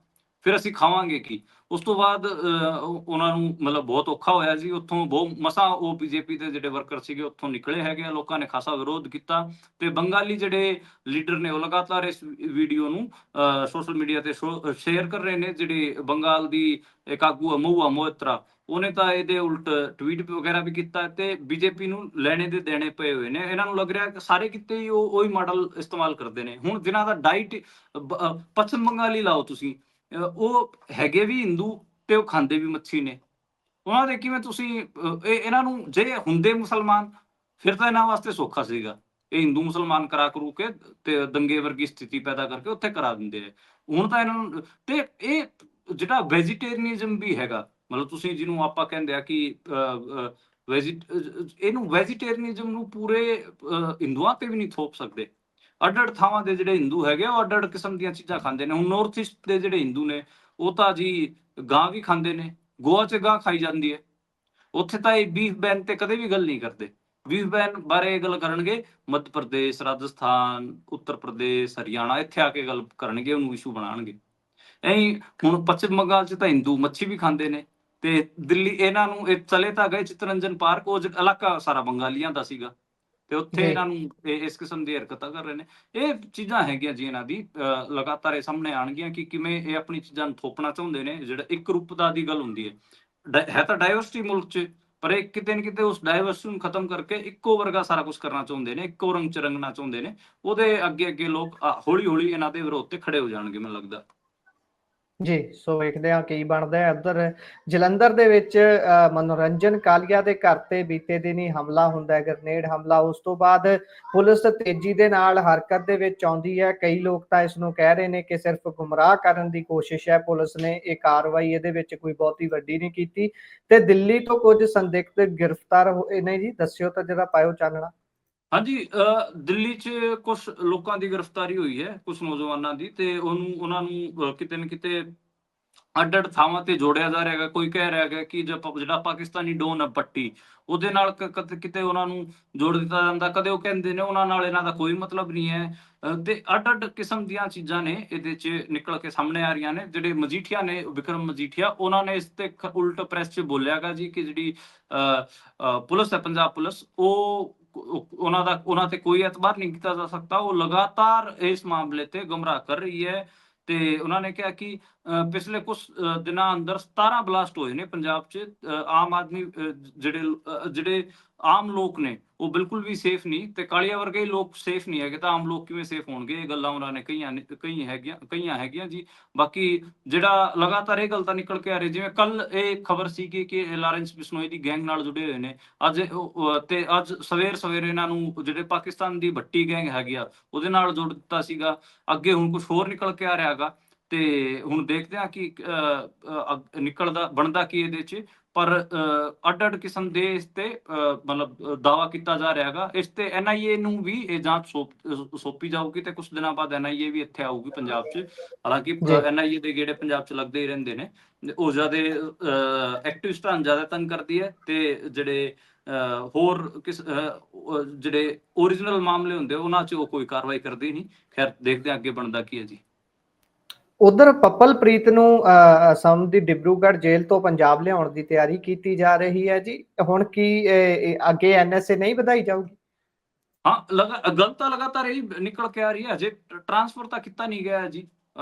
ਫਿਰ ਅਸੀਂ ਖਾਵਾਂਗੇ ਕੀ। ਉਸ ਤੋਂ ਬਾਅਦ ਉਹਨਾਂ ਨੂੰ ਮਤਲਬ ਬਹੁਤ ਔਖਾ ਹੋਇਆ ਜੀ। ਉੱਥੋਂ ਬਹੁਤ ਮਸਾਂ ਉਹ ਬੀਜੇਪੀ ਦੇ ਜਿਹੜੇ ਵਰਕਰ ਸੀਗੇ ਉੱਥੋਂ ਨਿਕਲੇ ਹੈਗੇ ਆ। ਲੋਕਾਂ ਨੇ ਖਾਸਾ ਵਿਰੋਧ ਕੀਤਾ, ਤੇ ਬੰਗਾਲੀ ਜਿਹੜੇ ਲੀਡਰ ਨੇ ਉਹ ਲਗਾਤਾਰ ਇਸ ਵੀਡੀਓ ਨੂੰ ਸੋਸ਼ਲ ਮੀਡੀਆ ਤੇ ਸ਼ੇਅਰ ਕਰ ਰਹੇ ਨੇ। ਜਿਹੜੀ ਬੰਗਾਲ ਦੀ ਇੱਕ ਆਗੂ ਮਹੁਆ ਮੋਇਤਰਾ, ਉਹਨੇ ਤਾਂ ਇਹਦੇ ਉਲਟ ਟਵੀਟ ਵਗੈਰਾ ਵੀ ਕੀਤਾ, ਤੇ ਬੀਜੇਪੀ ਨੂੰ ਲੈਣੇ ਦੇ ਦੇਣੇ ਪਏ ਹੋਏ ਨੇ। ਇਹਨਾਂ ਨੂੰ ਲੱਗ ਰਿਹਾ ਕਿ ਸਾਰੇ ਕਿਤੇ ਹੀ ਉਹੀ ਮਾਡਲ ਇਸਤੇਮਾਲ ਕਰਦੇ ਨੇ। ਹੁਣ ਜਿਨ੍ਹਾਂ ਦਾ ਡਾਈਟ ਪੱਛਮ ਬੰਗਾਲੀ ਲਾਓ ਤੁਸੀਂ, ਉਹ ਹੈਗੇ ਵੀ ਹਿੰਦੂ ਤੇ ਉਹ ਖਾਂਦੇ ਵੀ ਮੱਛੀ ਨੇ। ਉਹਨਾਂ ਦੇ ਕਿਵੇਂ ਤੁਸੀਂ ਇਹਨਾਂ ਨੂੰ ਜੇ ਹੁੰਦੇ ਮੁਸਲਮਾਨ, ਫਿਰ ਤਾਂ ਇਹਨਾਂ ਵਾਸਤੇ ਸੌਖਾ ਸੀਗਾ। ਇਹ ਹਿੰਦੂ ਮੁਸਲਮਾਨ ਕਰਾ ਕਰੂ ਕੇ ਤੇ ਦੰਗੇ ਵਰਗੀ ਸਥਿਤੀ ਪੈਦਾ ਕਰਕੇ ਉੱਥੇ ਕਰਾ ਦਿੰਦੇ ਆ। ਹੁਣ ਤਾਂ ਇਹਨਾਂ ਨੂੰ ਤੇ ਇਹ ਜਿਹੜਾ ਵੈਜੀਟੇਰੀਅਨਿਜ਼ਮ ਵੀ ਹੈਗਾ, ਮਤਲਬ ਤੁਸੀਂ ਜਿਹਨੂੰ ਆਪਾਂ ਕਹਿੰਦੇ ਆ ਕਿ ਇਹਨੂੰ ਵੈਜੀਟੇਰੀਅਨਿਜ਼ਮ ਨੂੰ ਪੂਰੇ ਹਿੰਦੂਆਂ ਤੇ ਵੀ ਨਹੀਂ ਥੋਪ ਸਕਦੇ। ਅੱਡ-ਅੱਡ ਥਾਵਾਂ ਦੇ ਜਿਹੜੇ ਹਿੰਦੂ ਹੈਗੇ ਉਹ ਅੱਡ-ਅੱਡ ਕਿਸਮ ਦੀਆਂ ਚੀਜ਼ਾਂ ਖਾਂਦੇ ਨੇ। ਹੁਣ ਨਾਰਥ ਈਸਟ ਦੇ ਜਿਹੜੇ ਹਿੰਦੂ ਨੇ ਉਹ ਤਾਂ ਜੀ ਗਾਂ ਵੀ ਖਾਂਦੇ ਨੇ, ਗੋਆ 'ਚ ਗਾਂ ਖਾਈ ਜਾਂਦੀ ਹੈ। ਉੱਥੇ ਤਾਂ ਇਹ ਬੀਫ ਬੈਨ ਤੇ ਕਦੇ ਵੀ ਗੱਲ ਨਹੀਂ ਕਰਦੇ। ਬੀਫ ਬੈਨ ਬਾਰੇ ਗੱਲ ਕਰਨਗੇ ਮੱਧ ਪ੍ਰਦੇਸ਼, ਰਾਜਸਥਾਨ, ਉੱਤਰ ਪ੍ਰਦੇਸ਼, ਹਰਿਆਣਾ, ਇੱਥੇ ਆ ਕੇ ਗੱਲ ਕਰਨਗੇ, ਉਹਨੂੰ ਇਸ਼ੂ ਬਣਾਉਣਗੇ। ਐਂ ਹੁਣ ਪੱਛਮ ਬੰਗਾਲ 'ਚ ਤਾਂ ਹਿੰਦੂ ਮੱਛੀ ਵੀ ਖਾਂਦੇ ਨੇ, ਤੇ ਦਿੱਲੀ ਇਹਨਾਂ ਨੂੰ ਇਹ ਚਲੇ ਤਾਂ ਗਏ ਚਿਤਰੰਜਨ ਪਾਰਕ, ਉਹ ਇਲਾਕਾ ਸਾਰਾ ਬੰਗਾਲੀਆਂ ਦਾ ਸੀਗਾ, ਤੇ ਉੱਥੇ ਜੀ ਇਹਨਾਂ ਨੂੰ ਇਸ ਕਿਸਮ ਦੀ ਹਰਕਤਾਂ ਕਰ ਰਹੇ ਨੇ। ਇਹ ਚੀਜ਼ਾਂ ਹੈਗੀਆਂ ਜੀ ਇਹਨਾਂ ਦੀ, ਲਗਾਤਾਰ ਇਹ ਸਾਹਮਣੇ ਆਉਣਗੀਆਂ ਕਿ ਕਿਵੇਂ ਇਹ ਆਪਣੀ ਚੀਜ਼ਾਂ ਨੂੰ ਥੋਪਣਾ ਚਾਹੁੰਦੇ ਨੇ। ਜਿਹੜਾ ਇੱਕ ਰੂਪਤਾ ਦੀ ਗੱਲ ਹੁੰਦੀ ਹੈ ਤਾਂ ਡਾਇਵਰਸਿਟੀ ਮੁਲਕ 'ਚ, ਪਰ ਇਹ ਕਿਤੇ ਨਾ ਕਿਤੇ ਉਸ ਡਾਇਵਰਸਿਟੀ ਨੂੰ ਖਤਮ ਕਰਕੇ ਇੱਕੋ ਵਰਗਾ ਸਾਰਾ ਕੁਝ ਕਰਨਾ ਚਾਹੁੰਦੇ ਨੇ, ਇੱਕੋ ਰੰਗ 'ਚ ਰੰਗਣਾ ਚਾਹੁੰਦੇ ਨੇ। ਉਹਦੇ ਅੱਗੇ ਲੋਕ ਹੌਲੀ ਹੌਲੀ ਇਹਨਾਂ ਦੇ ਵਿਰੋਧ ਤੇ ਖੜੇ ਹੋ ਜਾਣਗੇ, ਮੈਨੂੰ ਲੱਗਦਾ। ਜੀ, ਸੋ ਵੇਖਦੇ ਹਾਂ ਕੀ ਬਣਦਾ ਹੈ। ਉੱਧਰ ਜਲੰਧਰ ਦੇ ਵਿੱਚ ਮਨੋਰੰਜਨ ਕਾਲੀਆ ਦੇ ਘਰ ਤੇ ਬੀਤੇ ਦਿਨੀ ਹਮਲਾ ਹੁੰਦਾ ਹੈ, ਗ੍ਰਨੇਡ ਹਮਲਾ। ਉਸ ਤੋਂ ਬਾਅਦ ਪੁਲਿਸ ਤੇਜ਼ੀ ਦੇ ਨਾਲ ਹਰਕਤ ਦੇ ਵਿੱਚ ਆਉਂਦੀ ਹੈ। ਕਈ ਲੋਕ ਤਾਂ ਇਸ ਨੂੰ ਕਹਿ ਰਹੇ ਨੇ ਕਿ ਸਿਰਫ ਗੁੰਮਰਾਹ ਕਰਨ ਦੀ ਕੋਸ਼ਿਸ਼ ਹੈ। ਪੁਲਿਸ ਨੇ ਇਹ ਕਾਰਵਾਈ ਇਹਦੇ ਵਿੱਚ ਕੋਈ ਬਹੁਤੀ ਵੱਡੀ ਨਹੀਂ ਕੀਤੀ, ਤੇ ਦਿੱਲੀ ਤੋਂ ਕੁਝ ਸੰਦਿਗਧ ਗ੍ਰਿਫਤਾਰ ਹੋਏ ਨੇ ਜੀ। ਦੱਸਿਓ ਤਾਂ ਜਰਾ, ਪਾਇਓ ਚਾਨਣਾ। ਹਾਂਜੀ, ਦਿੱਲੀ 'ਚ ਕੁਛ ਲੋਕਾਂ ਦੀ ਗ੍ਰਿਫਤਾਰੀ ਹੋਈ ਹੈ, ਕੁਛ ਨੌਜਵਾਨਾਂ ਦੀ, ਤੇ ਉਹਨਾਂ ਨੂੰ ਕਿਤੇ ਨਾ ਕਿਤੇ ਅੱਡ-ਅੱਡ ਥਾਵਾਂ ਤੇ ਜੋੜਿਆ ਜਾ ਰਿਹਾ ਹੈਗਾ। ਕੋਈ ਕਹਿ ਰਿਹਾ ਹੈਗਾ ਕਿ ਜਿਹੜਾ ਪਾਕਿਸਤਾਨੀ ਡੋਨ ਹੈ ਭੱਟੀ, ਉਹਦੇ ਨਾਲ ਕਿਤੇ ਉਹਨਾਂ ਨੂੰ ਜੋੜ ਦਿੱਤਾ ਜਾਂਦਾ। ਕਦੇ ਉਹ ਕਹਿੰਦੇ ਨੇ ਉਹਨਾਂ ਨਾਲ ਇਹਨਾਂ ਦਾ ਕੋਈ ਮਤਲਬ ਨਹੀਂ ਹੈ। ਤੇ ਅੱਡ-ਅੱਡ ਕਿਸਮ ਦੀਆਂ ਚੀਜ਼ਾਂ ਨੇ ਇਹਦੇ 'ਚ ਨਿਕਲ ਕੇ ਸਾਹਮਣੇ ਆ ਰਹੀਆਂ ਨੇ। ਜਿਹੜੇ ਮਜੀਠੀਆ ਨੇ, ਵਿਕਰਮ ਮਜੀਠੀਆ, ਉਹਨਾਂ ਨੇ ਇਸ ਤੇ ਉਲਟ ਪ੍ਰੈਸ 'ਚ ਬੋਲਿਆ ਗਾ ਜੀ ਕਿ ਜਿਹੜੀ ਪੁਲਿਸ ਹੈ, ਪੰਜਾਬ ਪੁਲਿਸ, ਉਹਨਾਂ ਤੇ ਕੋਈ ਐਤਬਾਰ ਨਹੀਂ ਕੀਤਾ ਜਾ ਸਕਦਾ। ਉਹ ਲਗਾਤਾਰ ਇਸ ਮਾਮਲੇ ਤੇ ਗੁੰਮਰਾਹ ਕਰ ਰਹੀ ਹੈ। ਤੇ ਉਹਨਾਂ ਨੇ ਕਿਹਾ ਕਿ ਪਿਛਲੇ ਕੁਝ ਦਿਨਾਂ ਅੰਦਰ 17 ਬਲਾਸਟ ਹੋਏ ਨੇ ਪੰਜਾਬ 'ਚ। ਆਮ ਆਦਮੀ ਜਿਹੜੇ ਆਮ ਲੋਕ ਨੇ ਉਹ ਬਿਲਕੁਲ ਵੀ ਸੇਫ ਨਹੀਂ ਤੇ ਕਾਲੀਆ ਵਰਗੇ ਲੋਕ ਸੇਫ ਨਹੀਂ ਹੈਗੇ ਤਾਂ ਆਮ ਲੋਕ ਕਿਵੇਂ ਸੇਫ ਹੋਣਗੇ। ਇਹ ਗੱਲਾਂ ਉਹਨਾਂ ਨੇ ਕਈਆਂ ਹੈਗੀਆਂ ਜੀ। ਬਾਕੀ ਜਿਹੜਾ ਲਗਾਤਾਰ ਇਹ ਗੱਲ ਤਾਂ ਨਿਕਲ ਕੇ ਆ ਰਹੀ, ਜਿਵੇਂ ਕੱਲ ਇਹ ਖਬਰ ਸੀ ਕਿ ਲਾਰੈਂਸ ਬਿਸ਼ਨੋਈ ਦੀ ਗੈਂਗ ਨਾਲ ਜੁੜੇ ਹੋਏ ਨੇ। ਤੇ ਅੱਜ ਸਵੇਰ ਇਹਨਾਂ ਨੂੰ ਜਿਹੜੇ ਪਾਕਿਸਤਾਨ ਦੀ ਭੱਟੀ ਗੈਂਗ ਹੈਗੀ ਆ ਉਹਦੇ ਨਾਲ ਜੋੜ ਦਿੱਤਾ ਸੀਗਾ। ਅੱਗੇ ਹੁਣ ਕੁਝ ਹੋਰ ਨਿਕਲ ਕੇ ਆ ਰਿਹਾ ਹੈਗਾ ਤੇ ਹੁਣ ਦੇਖਦੇ ਹਾਂ ਕਿ ਨਿਕਲਦਾ ਬਣਦਾ ਕੀ ਇਹਦੇ 'ਚ। ਪਰ ਅੱਡ ਕਿਸਮ ਦੇ ਇਸ ਤੇ ਮਤਲਬ ਦਾਵਾ ਕੀਤਾ ਜਾ ਰਿਹਾ ਹੈਗਾ। ਇਸ ਤੇ NIA ਨੂੰ ਵੀ ਇਹ ਜਾਂਚ ਸੌਂਪੀ ਜਾਊਗੀ ਤੇ ਕੁਝ ਦਿਨਾਂ ਬਾਅਦ NIA ਵੀ ਇੱਥੇ ਆਊਗੀ ਪੰਜਾਬ 'ਚ। ਹਾਲਾਂਕਿ ਜੀ NIA ਦੇ ਗੇੜੇ ਪੰਜਾਬ 'ਚ ਲੱਗਦੇ ਹੀ ਰਹਿੰਦੇ ਨੇ। ਉਹ ਜ਼ਿਆਦਾ ਐਕਟਿਵਿਸਟਾਂ ਨੂੰ ਜ਼ਿਆਦਾ ਤੰਗ ਕਰਦੀ ਹੈ ਤੇ ਜਿਹੜੇ ਹੋਰ ਜਿਹੜੇ ਓਰੀਜਨਲ ਮਾਮਲੇ ਹੁੰਦੇ ਉਹਨਾਂ 'ਚ ਉਹ ਕੋਈ ਕਾਰਵਾਈ ਕਰਦੀ ਨਹੀਂ। ਖੈਰ ਦੇਖਦੇ ਹਾਂ ਅੱਗੇ ਬਣਦਾ ਕੀ ਹੈ ਜੀ। ਉਧਰ ਪੱਪਲਪ੍ਰੀਤ ਨੂੰ ਅਸਮ ਦੀ ਡਿਬਰੂਗੜ੍ਹ ਜੇਲ੍ਹ ਤੋਂ ਪੰਜਾਬ ਲਿਆਉਣ ਦੀ ਤਿਆਰੀ ਕੀਤੀ ਜਾ ਰਹੀ ਹੈ ਜੀ। ਹੁਣ ਕੀ ਅੱਗੇ NSA ਨਹੀਂ ਵਧਾਈ ਜਾਊਗੀ? ਹਾਂ, ਗੱਲ ਤਾਂ ਲਗਾਤਾਰ ਇਹੀ ਨਿਕਲ ਕੇ ਆ ਰਹੀ ਹੈ। ਅਜੇ ਟ੍ਰਾਂਸਫਰ ਤਾਂ ਕੀਤਾ ਨਹੀਂ ਗਿਆ ਜੀ।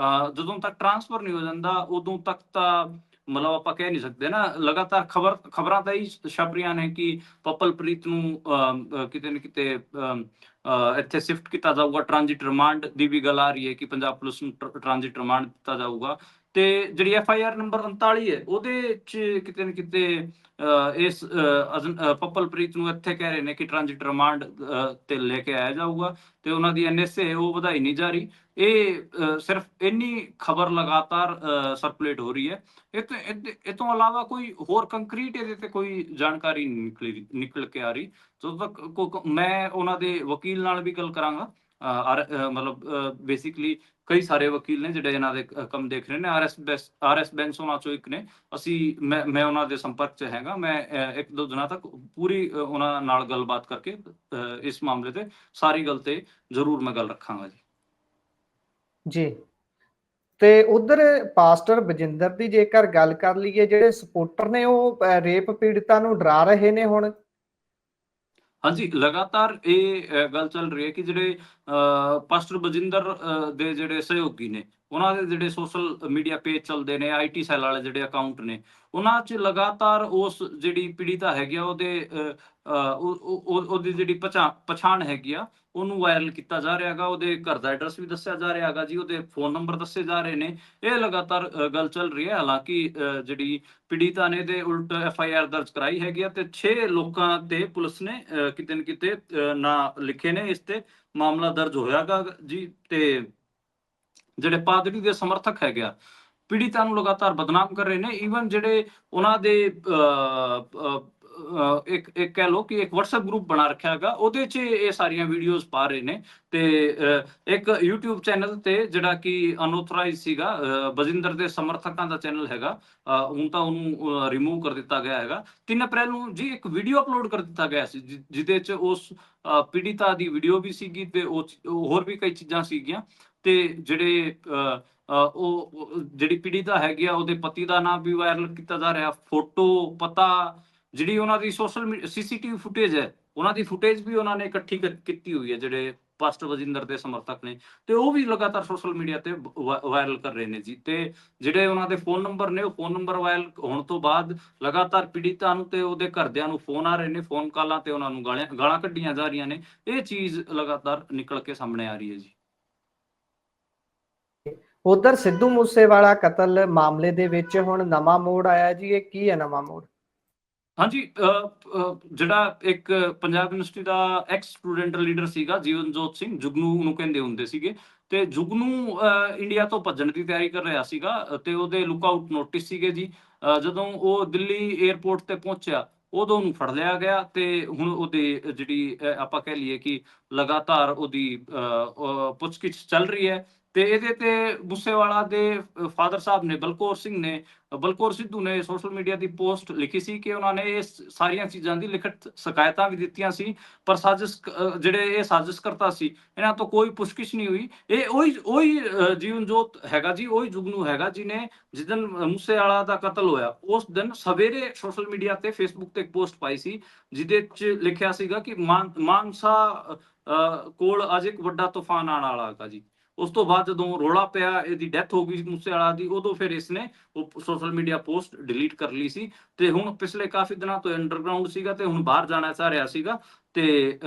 ਜਦੋਂ ਤੱਕ ਟ੍ਰਾਂਸਫਰ ਨਹੀਂ ਹੋ ਜਾਂਦਾ ਉਦੋਂ ਤੱਕ ਤਾਂ ਮਤਲਬ ਆਪਾਂ ਕਹਿ ਨਹੀਂ ਸਕਦੇ ਨਾ। ਲਗਾਤਾਰ ਖਬਰਾਂ ਤਾਂ ਹੀ ਛਪ ਰਹੀਆਂ ਨੇ ਕਿ ਪੱਪਲਪ੍ਰੀਤ ਨੂੰ ਕਿਤੇ ਨਾ ਕਿਤੇ ਇੱਥੇ ਸ਼ਿਫਟ ਕੀਤਾ ਜਾਊਗਾ। ਟ੍ਰਾਂਜ਼ਿਟ ਰਿਮਾਂਡ ਦੀ ਵੀ ਗੱਲ ਆ ਰਹੀ ਹੈ ਕਿ ਪੰਜਾਬ ਪੁਲਿਸ ਨੂੰ ਟ੍ਰਾਂਜ਼ਿਟ ਰਿਮਾਂਡ ਦਿੱਤਾ ਜਾਊਗਾ। ਤੇ ਜਿਹੜੀ FIR ਨੰਬਰ 39 ਹੈ ਉਹਦੇ 'ਚ ਕਿਤੇ ਨਾ ਕਿਤੇ ਇਸ ਪੱਪਲਪ੍ਰੀਤ ਨੂੰ ਇੱਥੇ ਕਹਿ ਰਹੇ ਨੇ ਕਿ ਟ੍ਰਾਂਜ਼ਿਟ ਰਿਮਾਂਡ ਤੇ ਲੈ ਕੇ ਆਇਆ ਜਾਊਗਾ ਤੇ ਉਹਨਾਂ ਦੀ NSA ਉਹ ਵਧਾਈ ਨਹੀਂ ਜਾ ਰਹੀ। ਇਹ ਸਿਰਫ ਇੰਨੀ ਖਬਰ ਲਗਾਤਾਰ ਸਰਕੂਲੇਟ ਹੋ ਰਹੀ ਹੈ। ਇਹ ਤੋਂ ਇਲਾਵਾ ਕੋਈ ਹੋਰ ਕੰਕਰੀਟ ਇਹਦੇ ਤੇ ਕੋਈ ਜਾਣਕਾਰੀ ਨਹੀਂ ਨਿਕਲ ਕੇ ਆ ਰਹੀ। ਜਦੋਂ ਤੱਕ ਮੈਂ ਉਹਨਾਂ ਦੇ ਵਕੀਲ ਨਾਲ ਵੀ ਗੱਲ ਕਰਾਂਗਾ। ਮਤਲਬ ਬੇਸਿਕਲੀ ਕਈ ਸਾਰੇ ਵਕੀਲ ਨੇ ਜਿਹੜੇ ਇਹਨਾਂ ਦੇ ਕੰਮ ਦੇਖ ਰਹੇ ਨੇ। RS ਬੈਂਸ ਉਹਨਾਂ ਚੋਂ ਇੱਕ ਨੇ। ਮੈਂ ਉਹਨਾਂ ਦੇ ਸੰਪਰਕ 'ਚ ਹੈਗਾ। ਮੈਂ 1-2 ਦਿਨਾਂ ਤੱਕ ਪੂਰੀ ਉਹਨਾਂ ਨਾਲ ਗੱਲਬਾਤ ਕਰਕੇ ਇਸ ਮਾਮਲੇ ਤੇ ਸਾਰੀ ਗੱਲ ਤੇ ਜ਼ਰੂਰ ਮੈਂ ਗੱਲ ਰੱਖਾਂਗਾ ਜੀ। ਜੀ ਤੇ ਉਧਰ ਪਾਸਟਰ ਬਜਿੰਦਰ ਦੀ ਜੇਕਰ ਗੱਲ ਕਰ ਲਈਏ, ਜਿਹੜੇ ਸਪੋਰਟਰ ਨੇ ਉਹ ਰੇਪ ਪੀੜਤਾਂ ਨੂੰ ਡਰਾ ਰਹੇ ਨੇ ਹੁਣ। ਹਾਂਜੀ, ਲਗਾਤਾਰ ਇਹ ਗੱਲ ਚੱਲ ਰਹੀ ਹੈ ਕਿ ਜਿਹੜੇ ਪਾਸਟਰ ਬਜਿੰਦਰ ਦੇ ਜਿਹੜੇ ਸਹਿਯੋਗੀ ਨੇ ਉਹਨਾਂ ਦੇ ਜਿਹੜੇ ਸੋਸ਼ਲ ਮੀਡੀਆ ਪੇਜ ਚੱਲਦੇ ਨੇ, IT ਸੈੱਲ ਵਾਲੇ ਜਿਹੜੇ ਅਕਾਊਂਟ ਨੇ ਉਹਨਾਂ 'ਚ ਲਗਾਤਾਰ ਉਸ ਜਿਹੜੀ ਪੀੜਿਤਾ ਹੈਗੀ ਆ ਉਹਦੀ ਜਿਹੜੀ ਪਛਾਣ ਹੈਗੀ ਆ ਉਹਨੂੰ ਵਾਇਰਲ ਕੀਤਾ ਜਾ ਰਿਹਾ ਹੈਗਾ। ਉਹਦੇ ਘਰ ਦਾ ਐਡਰੈਸ ਵੀ ਦੱਸਿਆ ਜਾ ਰਿਹਾ ਹੈਗਾ ਜੀ। ਉਹਦੇ ਫੋਨ ਨੰਬਰ ਦੱਸੇ ਜਾ ਰਹੇ ਨੇ। ਇਹ ਲਗਾਤਾਰ ਗੱਲ ਚੱਲ ਰਹੀ ਹੈ। ਹਾਲਾਂਕਿ ਜਿਹੜੀ ਪੀੜਿਤਾ ਨੇ ਦੇ ਉਲਟ FIR ਦਰਜ ਕਰਾਈ ਹੈਗੀ ਆ ਤੇ 6 ਲੋਕਾਂ ਤੇ ਪੁਲਿਸ ਨੇ ਕਿਤੇ ਨਾ ਕਿਤੇ ਨਾਂ ਲਿਖੇ ਨੇ। ਇਸ ਤੇ ਮਾਮਲਾ ਦਰਜ ਹੋਇਆਗਾ ਜੀ। ਤੇ ਜਿਹੜੇ ਪਾਦਰੀ ਦੇ ਸਮਰਥਕ ਹੈਗੇ ਆ ਪੀੜਿਤਾ ਨੂੰ ਲਗਾਤਾਰ ਬਦਨਾਮ ਕਰ ਰਹੇ ਨੇ। ਈਵਨ ਜਿਹੜੇ ਉਹਨਾਂ ਦੇ ਇੱਕ ਕਹਿ ਲਓ ਕਿ ਇੱਕ WhatsApp ਗਰੁੱਪ ਬਣਾ ਰੱਖਿਆ ਹੈਗਾ ਉਹਦੇ 'ਚ ਇਹ ਸਾਰੀਆਂ ਵੀਡੀਓਜ਼ ਪਾ ਰਹੇ ਨੇ। ਤੇ ਇੱਕ YouTube ਚੈਨਲ ਤੇ ਜਿਹੜਾ ਕਿ ਅਨਆਥੋਰਾਈਜ਼ ਸੀਗਾ ਬਜਿੰਦਰ ਦੇ ਸਮਰਥਕਾਂ ਦਾ ਚੈਨਲ ਹੈਗਾ। ਹੁਣ ਤਾਂ ਉਹਨੂੰ ਰਿਮੂਵ ਕਰ ਦਿੱਤਾ ਗਿਆ ਹੈਗਾ। 3 ਅਪ੍ਰੈਲ ਨੂੰ ਜੀ ਇੱਕ ਵੀਡੀਓ ਅਪਲੋਡ ਕਰ ਦਿੱਤਾ ਗਿਆ ਸੀ ਜਿਹਦੇ 'ਚ ਉਸ ਪੀੜਿਤਾ ਦੀ ਵੀਡੀਓ ਵੀ ਸੀਗੀ ਤੇ ਹੋਰ ਵੀ ਕਈ ਚੀਜ਼ਾਂ ਸੀਗੀਆਂ। ਤੇ ਜਿਹੜੇ ਉਹ ਜਿਹੜੀ ਪੀੜਿਤਾ ਹੈਗੀ ਆ ਉਹਦੇ ਪਤੀ ਦਾ ਨਾਮ ਵੀ ਵਾਇਰਲ ਕੀਤਾ ਜਾ ਰਿਹਾ। ਫੋਟੋ ਪਤਾ ਜਿਹੜੀ ਉਹਨਾਂ ਦੀ ਸੋਸ਼ਲ CCTV ਫੁਟੇਜ ਹੈ ਉਹਨਾਂ ਦੀ ਫੁਟੇਜ ਵੀ ਉਹਨਾਂ ਨੇ ਇਕੱਠੀ ਕੀਤੀ ਹੋਈ ਹੈ ਜਿਹੜੇ ਪਾਸਟਰ ਬਜਿੰਦਰ ਦੇ ਸਮਰਥਕ ਨੇ। ਤੇ ਉਹ ਵੀ ਲਗਾਤਾਰ ਸੋਸ਼ਲ ਮੀਡੀਆ ਤੇ ਵਾਇਰਲ ਕਰ ਰਹੇ ਨੇ ਜੀ। ਤੇ ਜਿਹੜੇ ਉਹਨਾਂ ਦੇ ਫੋਨ ਨੰਬਰ ਨੇ ਉਹ ਫੋਨ ਨੰਬਰ ਵਾਇਰਲ ਹੋਣ ਤੋਂ ਬਾਅਦ ਲਗਾਤਾਰ ਪੀੜਿਤਾ ਨੂੰ ਤੇ ਉਹਦੇ ਘਰਦਿਆਂ ਨੂੰ ਫੋਨ ਆ ਰਹੇ ਨੇ। ਫੋਨ ਕਾਲਾਂ ਤੇ ਉਹਨਾਂ ਨੂੰ ਗਾਲਾਂ ਕੱਢੀਆਂ ਜਾ ਰਹੀਆਂ ਨੇ। ਇਹ ਚੀਜ਼ ਲਗਾਤਾਰ ਨਿਕਲ ਕੇ ਸਾਹਮਣੇ ਆ ਰਹੀ ਹੈ ਜੀ। ਉਧਰ ਸਿੱਧੂ ਮੂਸੇਵਾਲਾ ਕਤਲ ਮਾਮਲੇ ਦੇ ਵਿੱਚ ਹੁਣ ਨਵਾਂ ਮੋੜ ਆਇਆ ਜੀ। ਇਹ ਕੀ ਹੈ ਨਵਾਂ ਮੋੜ? ਹਾਂਜੀ, ਜਿਹੜਾ ਇੱਕ ਪੰਜਾਬ ਯੂਨੀਵਰਸਿਟੀ ਦਾ ਐਕਸ ਸਟੂਡੈਂਟ ਲੀਡਰ ਸੀਗਾ ਜੀਵਨਜੋਤ ਸਿੰਘ, ਜੁਗਨੂ ਉਹਨੂੰ ਕਹਿੰਦੇ ਹੁੰਦੇ ਸੀਗੇ। ਤੇ ਜੁਗਨੂ ਇੰਡੀਆ ਤੋਂ ਭੱਜਣ ਦੀ ਤਿਆਰੀ ਕਰ ਰਿਹਾ ਸੀਗਾ ਤੇ ਉਹਦੇ ਲੁੱਕ ਆਊਟ ਨੋਟਿਸ ਸੀਗੇ ਜੀ। ਜਦੋਂ ਉਹ ਦਿੱਲੀ 에ਅਰਪੋਰਟ ਤੇ ਪਹੁੰਚਿਆ ਉਦੋਂ ਉਹਨੂੰ ਫੜ ਲਿਆ ਗਿਆ ਤੇ ਹੁਣ ਉਹਦੀ ਜਿਹੜੀ ਆਪਾਂ ਕਹਿ ਲਈਏ ਕਿ ਲਗਾਤਾਰ ਉਹਦੀ ਪੁੱਛਗਿੱਛ ਚੱਲ ਰਹੀ ਹੈ। ਤੇ ਇਹਦੇ ਤੇ ਮੂਸੇਵਾਲਾ ਦੇ ਫਾਦਰ ਸਾਹਿਬ ਨੇ ਬਲਕੌਰ ਸਿੱਧੂ ਨੇ ਸੋਸ਼ਲ ਮੀਡੀਆ ਦੀ ਪੋਸਟ ਲਿਖੀ ਸੀ ਕਿ ਉਹਨਾਂ ਨੇ ਇਹ ਸਾਰੀਆਂ ਚੀਜ਼ਾਂ ਦੀ ਲਿਖਤ ਸ਼ਿਕਾਇਤਾਂ ਵੀ ਦਿੱਤੀਆਂ ਸੀ ਪਰ ਜਿਹੜੇ ਇਹ ਸਾਜ਼ਿਸ਼ਕਰਤਾ ਸੀ ਇਹਨਾਂ ਤੋਂ ਕੋਈ ਪੁੱਛਗਿੱਛ ਨਹੀਂ ਹੋਈ। ਇਹ ਉਹੀ ਜੀਵਨਜੋਤ ਹੈਗਾ ਜੀ, ਉਹੀ ਜੁਗਨੂ ਹੈਗਾ ਜਿਹਨੇ ਜਿਸ ਦਿਨ ਮੂਸੇਵਾਲਾ ਦਾ ਕਤਲ ਹੋਇਆ ਉਸ ਦਿਨ ਸਵੇਰੇ ਸੋਸ਼ਲ ਮੀਡੀਆ ਤੇ ਫੇਸਬੁੱਕ ਤੇ ਇੱਕ ਪੋਸਟ ਪਾਈ ਸੀ ਜਿਹਦੇ 'ਚ ਲਿਖਿਆ ਸੀਗਾ ਕਿ ਮਾਨਸਾ ਕੋਲ ਅੱਜ ਇੱਕ ਵੱਡਾ ਤੂਫਾਨ ਆਉਣ ਵਾਲਾ ਹੈਗਾ ਜੀ। ਉਸ ਤੋਂ ਬਾਅਦ ਜਦੋਂ ਰੌਲਾ ਪਿਆ ਇਹਦੀ ਡੈਥ ਹੋ ਗਈ ਮੂਸੇਵਾਲਾ ਦੀ ਉਦੋਂ ਫਿਰ ਇਸਨੇ ਉਹ ਸੋਸ਼ਲ ਮੀਡੀਆ ਪੋਸਟ ਡਿਲੀਟ ਕਰ ਲਈ ਸੀ। ਤੇ ਹੁਣ ਪਿਛਲੇ ਕਾਫੀ ਦਿਨਾਂ ਤੋਂ ਅੰਡਰਗਰਾਉਂਡ ਸੀਗਾ ਤੇ ਹੁਣ ਬਾਹਰ ਜਾਣਾ ਚਾਹ ਰਿਹਾ ਸੀਗਾ। ਤੇ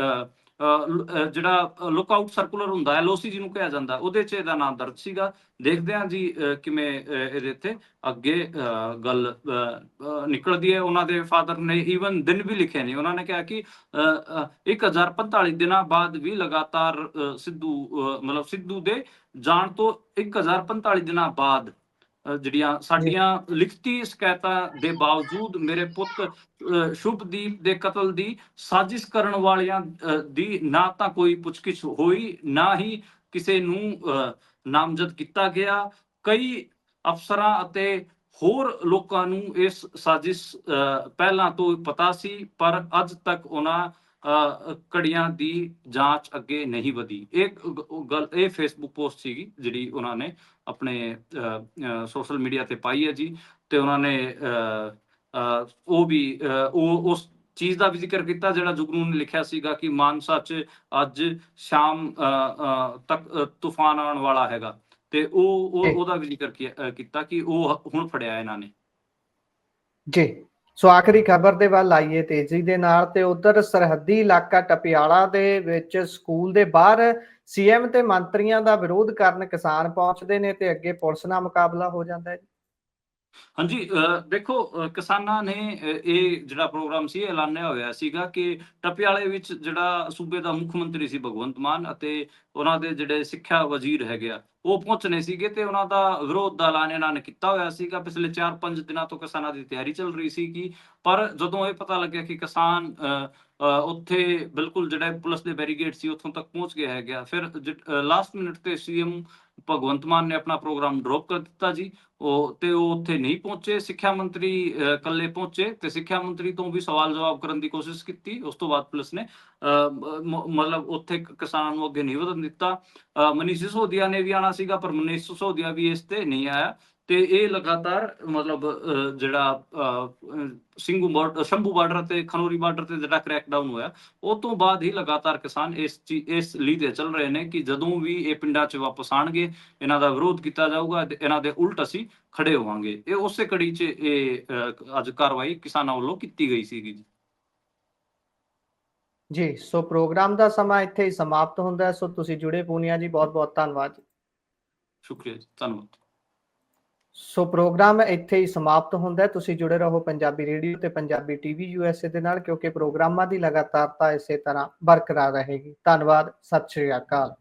ਜਿਹੜਾ ਲੁੱਕ ਆਊਟ ਸਰਕੂਲਰ ਹੁੰਦਾ, LOC ਜਿਹਨੂੰ ਕਿਹਾ ਜਾਂਦਾ, ਉਹਦੇ 'ਚ ਇਹਦਾ ਨਾਮ ਦਰਜ ਸੀਗਾ। ਦੇਖਦੇ ਹਾਂ ਜੀ ਕਿਵੇਂ ਇਹਦੇ ਤੇ ਅੱਗੇ ਗੱਲ ਨਿਕਲਦੀ ਹੈ। ਉਹਨਾਂ ਦੇ ਫਾਦਰ ਨੇ ਈਵਨ ਦਿਨ ਵੀ ਲਿਖੇ ਨੇ। ਉਹਨਾਂ ਨੇ ਕਿਹਾ ਕਿ 1045 ਦਿਨਾਂ ਬਾਅਦ ਵੀ ਲਗਾਤਾਰ ਮਤਲਬ ਸਿੱਧੂ ਦੇ ਜਾਣ ਤੋਂ 1045 ਦਿਨਾਂ ਬਾਅਦ ਜਿਹੜੀਆਂ ਸਾਡੀਆਂ ਲਿਖਤੀ ਸ਼ਿਕਾਇਤਾਂ ਦੇ ਬਾਵਜੂਦ ਮੇਰੇ ਪੁੱਤ ਸ਼ੁਭਦੀਪ ਦੇ ਕਤਲ ਦੀ ਸਾਜ਼ਿਸ਼ ਕਰਨ ਵਾਲਿਆਂ ਦੀ ਨਾ ਤਾਂ ਕੋਈ ਪੁੱਛਗਿੱਛ ਹੋਈ, ਨਾ ਹੀ ਕਿਸੇ ਨੂੰ ਨਾਮਜ਼ਦ ਕੀਤਾ ਗਿਆ। ਕਈ ਅਫਸਰਾਂ ਅਤੇ ਹੋਰ ਲੋਕਾਂ ਨੂੰ ਇਸ ਸਾਜ਼ਿਸ਼ ਪਹਿਲਾਂ ਤੋਂ ਪਤਾ ਸੀ, ਪਰ ਅੱਜ ਤੱਕ ਉਹਨਾਂ ਕੜੀਆਂ ਦੀ ਜਾਂਚ ਅੱਗੇ ਨਹੀਂ ਵਧੀ। ਇਹ ਫੇਸਬੁੱਕ ਪੋਸਟ ਸੀਗੀ ਜਿਹੜੀ ਉਹਨਾਂ ਨੇ ਆਪਣੇ ਸੋਸ਼ਲ ਮੀਡੀਆ ਤੇ ਪਾਈ ਹੈ ਜੀ। ਤੇ ਉਹਨਾਂ ਨੇ ਉਹ ਵੀ ਉਸ ਚੀਜ਼ ਦਾ ਵੀ ਜ਼ਿਕਰ ਕੀਤਾ ਜਿਹੜਾ ਜੁਗਨੂ ਨੇ ਲਿਖਿਆ ਸੀਗਾ ਕਿ ਮਾਨਸਾ 'ਚ ਅੱਜ ਸ਼ਾਮ ਤੱਕ ਤੂਫਾਨ ਆਉਣ ਵਾਲਾ ਹੈਗਾ, ਤੇ ਉਹਦਾ ਵੀ ਜ਼ਿਕਰ ਕੀਤਾ ਕਿ ਉਹ ਹੁਣ ਫੜਿਆ ਇਹਨਾਂ ਨੇ ਜੀ। ਸੋ ਆਖਰੀ ਖਬਰ ਦੇ ਵੱਲ ਆਈਏ ਤੇਜ਼ੀ ਦੇ ਨਾਲ, ਤੇ ਉਧਰ ਸਰਹੱਦੀ ਇਲਾਕਾ ਟਪਿਆਲਾ ਦੇ ਵਿੱਚ ਸਕੂਲ ਦੇ ਬਾਹਰ CM ਤੇ ਮੰਤਰੀਆਂ ਦਾ ਵਿਰੋਧ ਕਰਨ ਕਿਸਾਨ ਪਹੁੰਚਦੇ ਨੇ ਤੇ ਅੱਗੇ ਪੁਲਿਸ ਨਾਲ ਮੁਕਾਬਲਾ ਹੋ ਜਾਂਦਾ ਹੈ। ਹਾਂਜੀ, ਦੇਖੋ ਕਿਸਾਨਾਂ ਨੇ ਇਹ ਜਿਹੜਾ ਪ੍ਰੋਗਰਾਮ ਸੀ ਐਲਾਨਿਆ ਹੋਇਆ ਸੀਗਾ ਕਿ ਟਪਿਆਲੇ ਵਿੱਚ ਜਿਹੜਾ ਸੂਬੇ ਦਾ ਮੁੱਖ ਮੰਤਰੀ ਸੀ ਭਗਵੰਤ ਮਾਨ ਅਤੇ ਉਹਨਾਂ ਦੇ ਜਿਹੜੇ ਸਿੱਖਿਆ ਵਜ਼ੀਰ ਹੈਗੇ ਆ, ਉਹ ਪਹੁੰਚਣੇ ਸੀਗੇ ਤੇ ਉਹਨਾਂ ਦਾ ਵਿਰੋਧ ਦਾ ਐਲਾਨ ਇਹਨਾਂ ਨੇ ਕੀਤਾ ਹੋਇਆ ਸੀਗਾ। ਪਿਛਲੇ 4-5 ਦਿਨਾਂ ਤੋਂ ਕਿਸਾਨਾਂ ਦੀ ਤਿਆਰੀ ਚੱਲ ਰਹੀ ਸੀਗੀ, ਪਰ ਜਦੋਂ ਇਹ ਪਤਾ ਲੱਗਿਆ ਕਿ ਕਿਸਾਨ ਉੱਥੇ ਬਿਲਕੁਲ ਜਿਹੜੇ ਪੁਲਿਸ ਦੇ ਬੈਰੀਗੇਡ ਸੀ ਉੱਥੋਂ ਤੱਕ ਪਹੁੰਚ ਗਿਆ ਹੈਗਾ, ਫਿਰ ਲਾਸਟ ਮਿੰਟ ਤੇ CM ਭਗਵੰਤ ਮਾਨ ਨੇ ਆਪਣਾ ਪ੍ਰੋਗਰਾਮ ਡ੍ਰੌਪ ਕਰ ਦਿੱਤਾ ਜੀ। ਉਹ ਉੱਥੇ ਨਹੀਂ ਪਹੁੰਚੇ। ਸਿੱਖਿਆ ਮੰਤਰੀ ਇਕੱਲੇ ਪਹੁੰਚੇ ਤੇ ਸਿੱਖਿਆ ਮੰਤਰੀ ਤੋਂ ਵੀ ਸਵਾਲ ਜਵਾਬ ਕਰਨ ਦੀ ਕੋਸ਼ਿਸ਼ ਕੀਤੀ। ਉਸ ਤੋਂ ਬਾਅਦ ਪੁਲਿਸ ਨੇ ਮਤਲਬ ਉੱਥੇ ਕਿਸਾਨਾਂ ਨੂੰ ਅੱਗੇ ਨਹੀਂ ਵਧਣ ਦਿੱਤਾ। ਮਨੀਸ਼ ਸਿਸੋਦੀਆ ਨੇ ਵੀ ਆਉਣਾ ਸੀਗਾ, ਪਰ ਮਨੀਸ਼ ਸਿਸੋਦੀਆ ਵੀ ਇਸ ਤੇ ਨਹੀਂ ਆਇਆ। ਤੇ ਇਹ ਲਗਾਤਾਰ ਮਤਲਬ ਜਿਹੜਾ ਸ਼ੰਭੂ ਬਾਰਡਰ ਤੇ ਖਨੌਰੀ ਬਾਰਡਰ ਤੇ ਜਿਹੜਾ ਕ੍ਰੈਕਡਾਊਨ ਹੋਇਆ, ਉਹ ਤੋਂ ਬਾਅਦ ਹੀ ਲਗਾਤਾਰ ਕਿਸਾਨ ਇਸ ਲਈ ਤੇ ਚੱਲ ਰਹੇ ਨੇ ਕਿ ਜਦੋਂ ਵੀ ਇਹ ਪਿੰਡਾਂ 'ਚ ਵਾਪਸ ਆਣਗੇ ਇਹਨਾਂ ਦਾ ਵਿਰੋਧ ਕੀਤਾ ਜਾਊਗਾ ਤੇ ਇਹਨਾਂ ਦੇ ਉਲਟ ਅਸੀਂ ਖੜੇ ਹੋਵਾਂਗੇ। ਇਹ ਉਸੇ ਕੜੀ 'ਚ ਇਹ ਅੱਜ ਕਾਰਵਾਈ ਕਿਸਾਨਾਂ ਵੱਲੋਂ ਕੀਤੀ ਗਈ ਸੀਗੀ ਜੀ। ਸੋ ਪ੍ਰੋਗਰਾਮ ਦਾ ਸਮਾਂ ਇੱਥੇ ਹੀ ਸਮਾਪਤ ਹੁੰਦਾ ਹੈ। ਸੋ ਤੁਸੀਂ ਜੁੜੇ ਪੂਨੀਆ ਜੀ, ਬਹੁਤ ਬਹੁਤ ਧੰਨਵਾਦ। ਸ਼ੁਕਰੀਆ ਜੀ, ਧੰਨਵਾਦ। ਸੋ ਪ੍ਰੋਗਰਾਮ ਇੱਥੇ ਹੀ ਸਮਾਪਤ ਹੁੰਦਾ ਹੈ। ਤੁਸੀਂ ਜੁੜੇ ਰਹੋ ਪੰਜਾਬੀ ਰੇਡੀਓ ਤੇ ਪੰਜਾਬੀ TV USA ਦੇ ਨਾਲ, ਕਿਉਂਕਿ ਪ੍ਰੋਗਰਾਮਾਂ ਦੀ ਲਗਾਤਾਰਤਾ ਇਸੇ ਤਰ੍ਹਾਂ ਬਰਕਰਾਰ ਰਹੇਗੀ। ਧੰਨਵਾਦ, ਸਤਿ ਸ਼੍ਰੀ ਅਕਾਲ।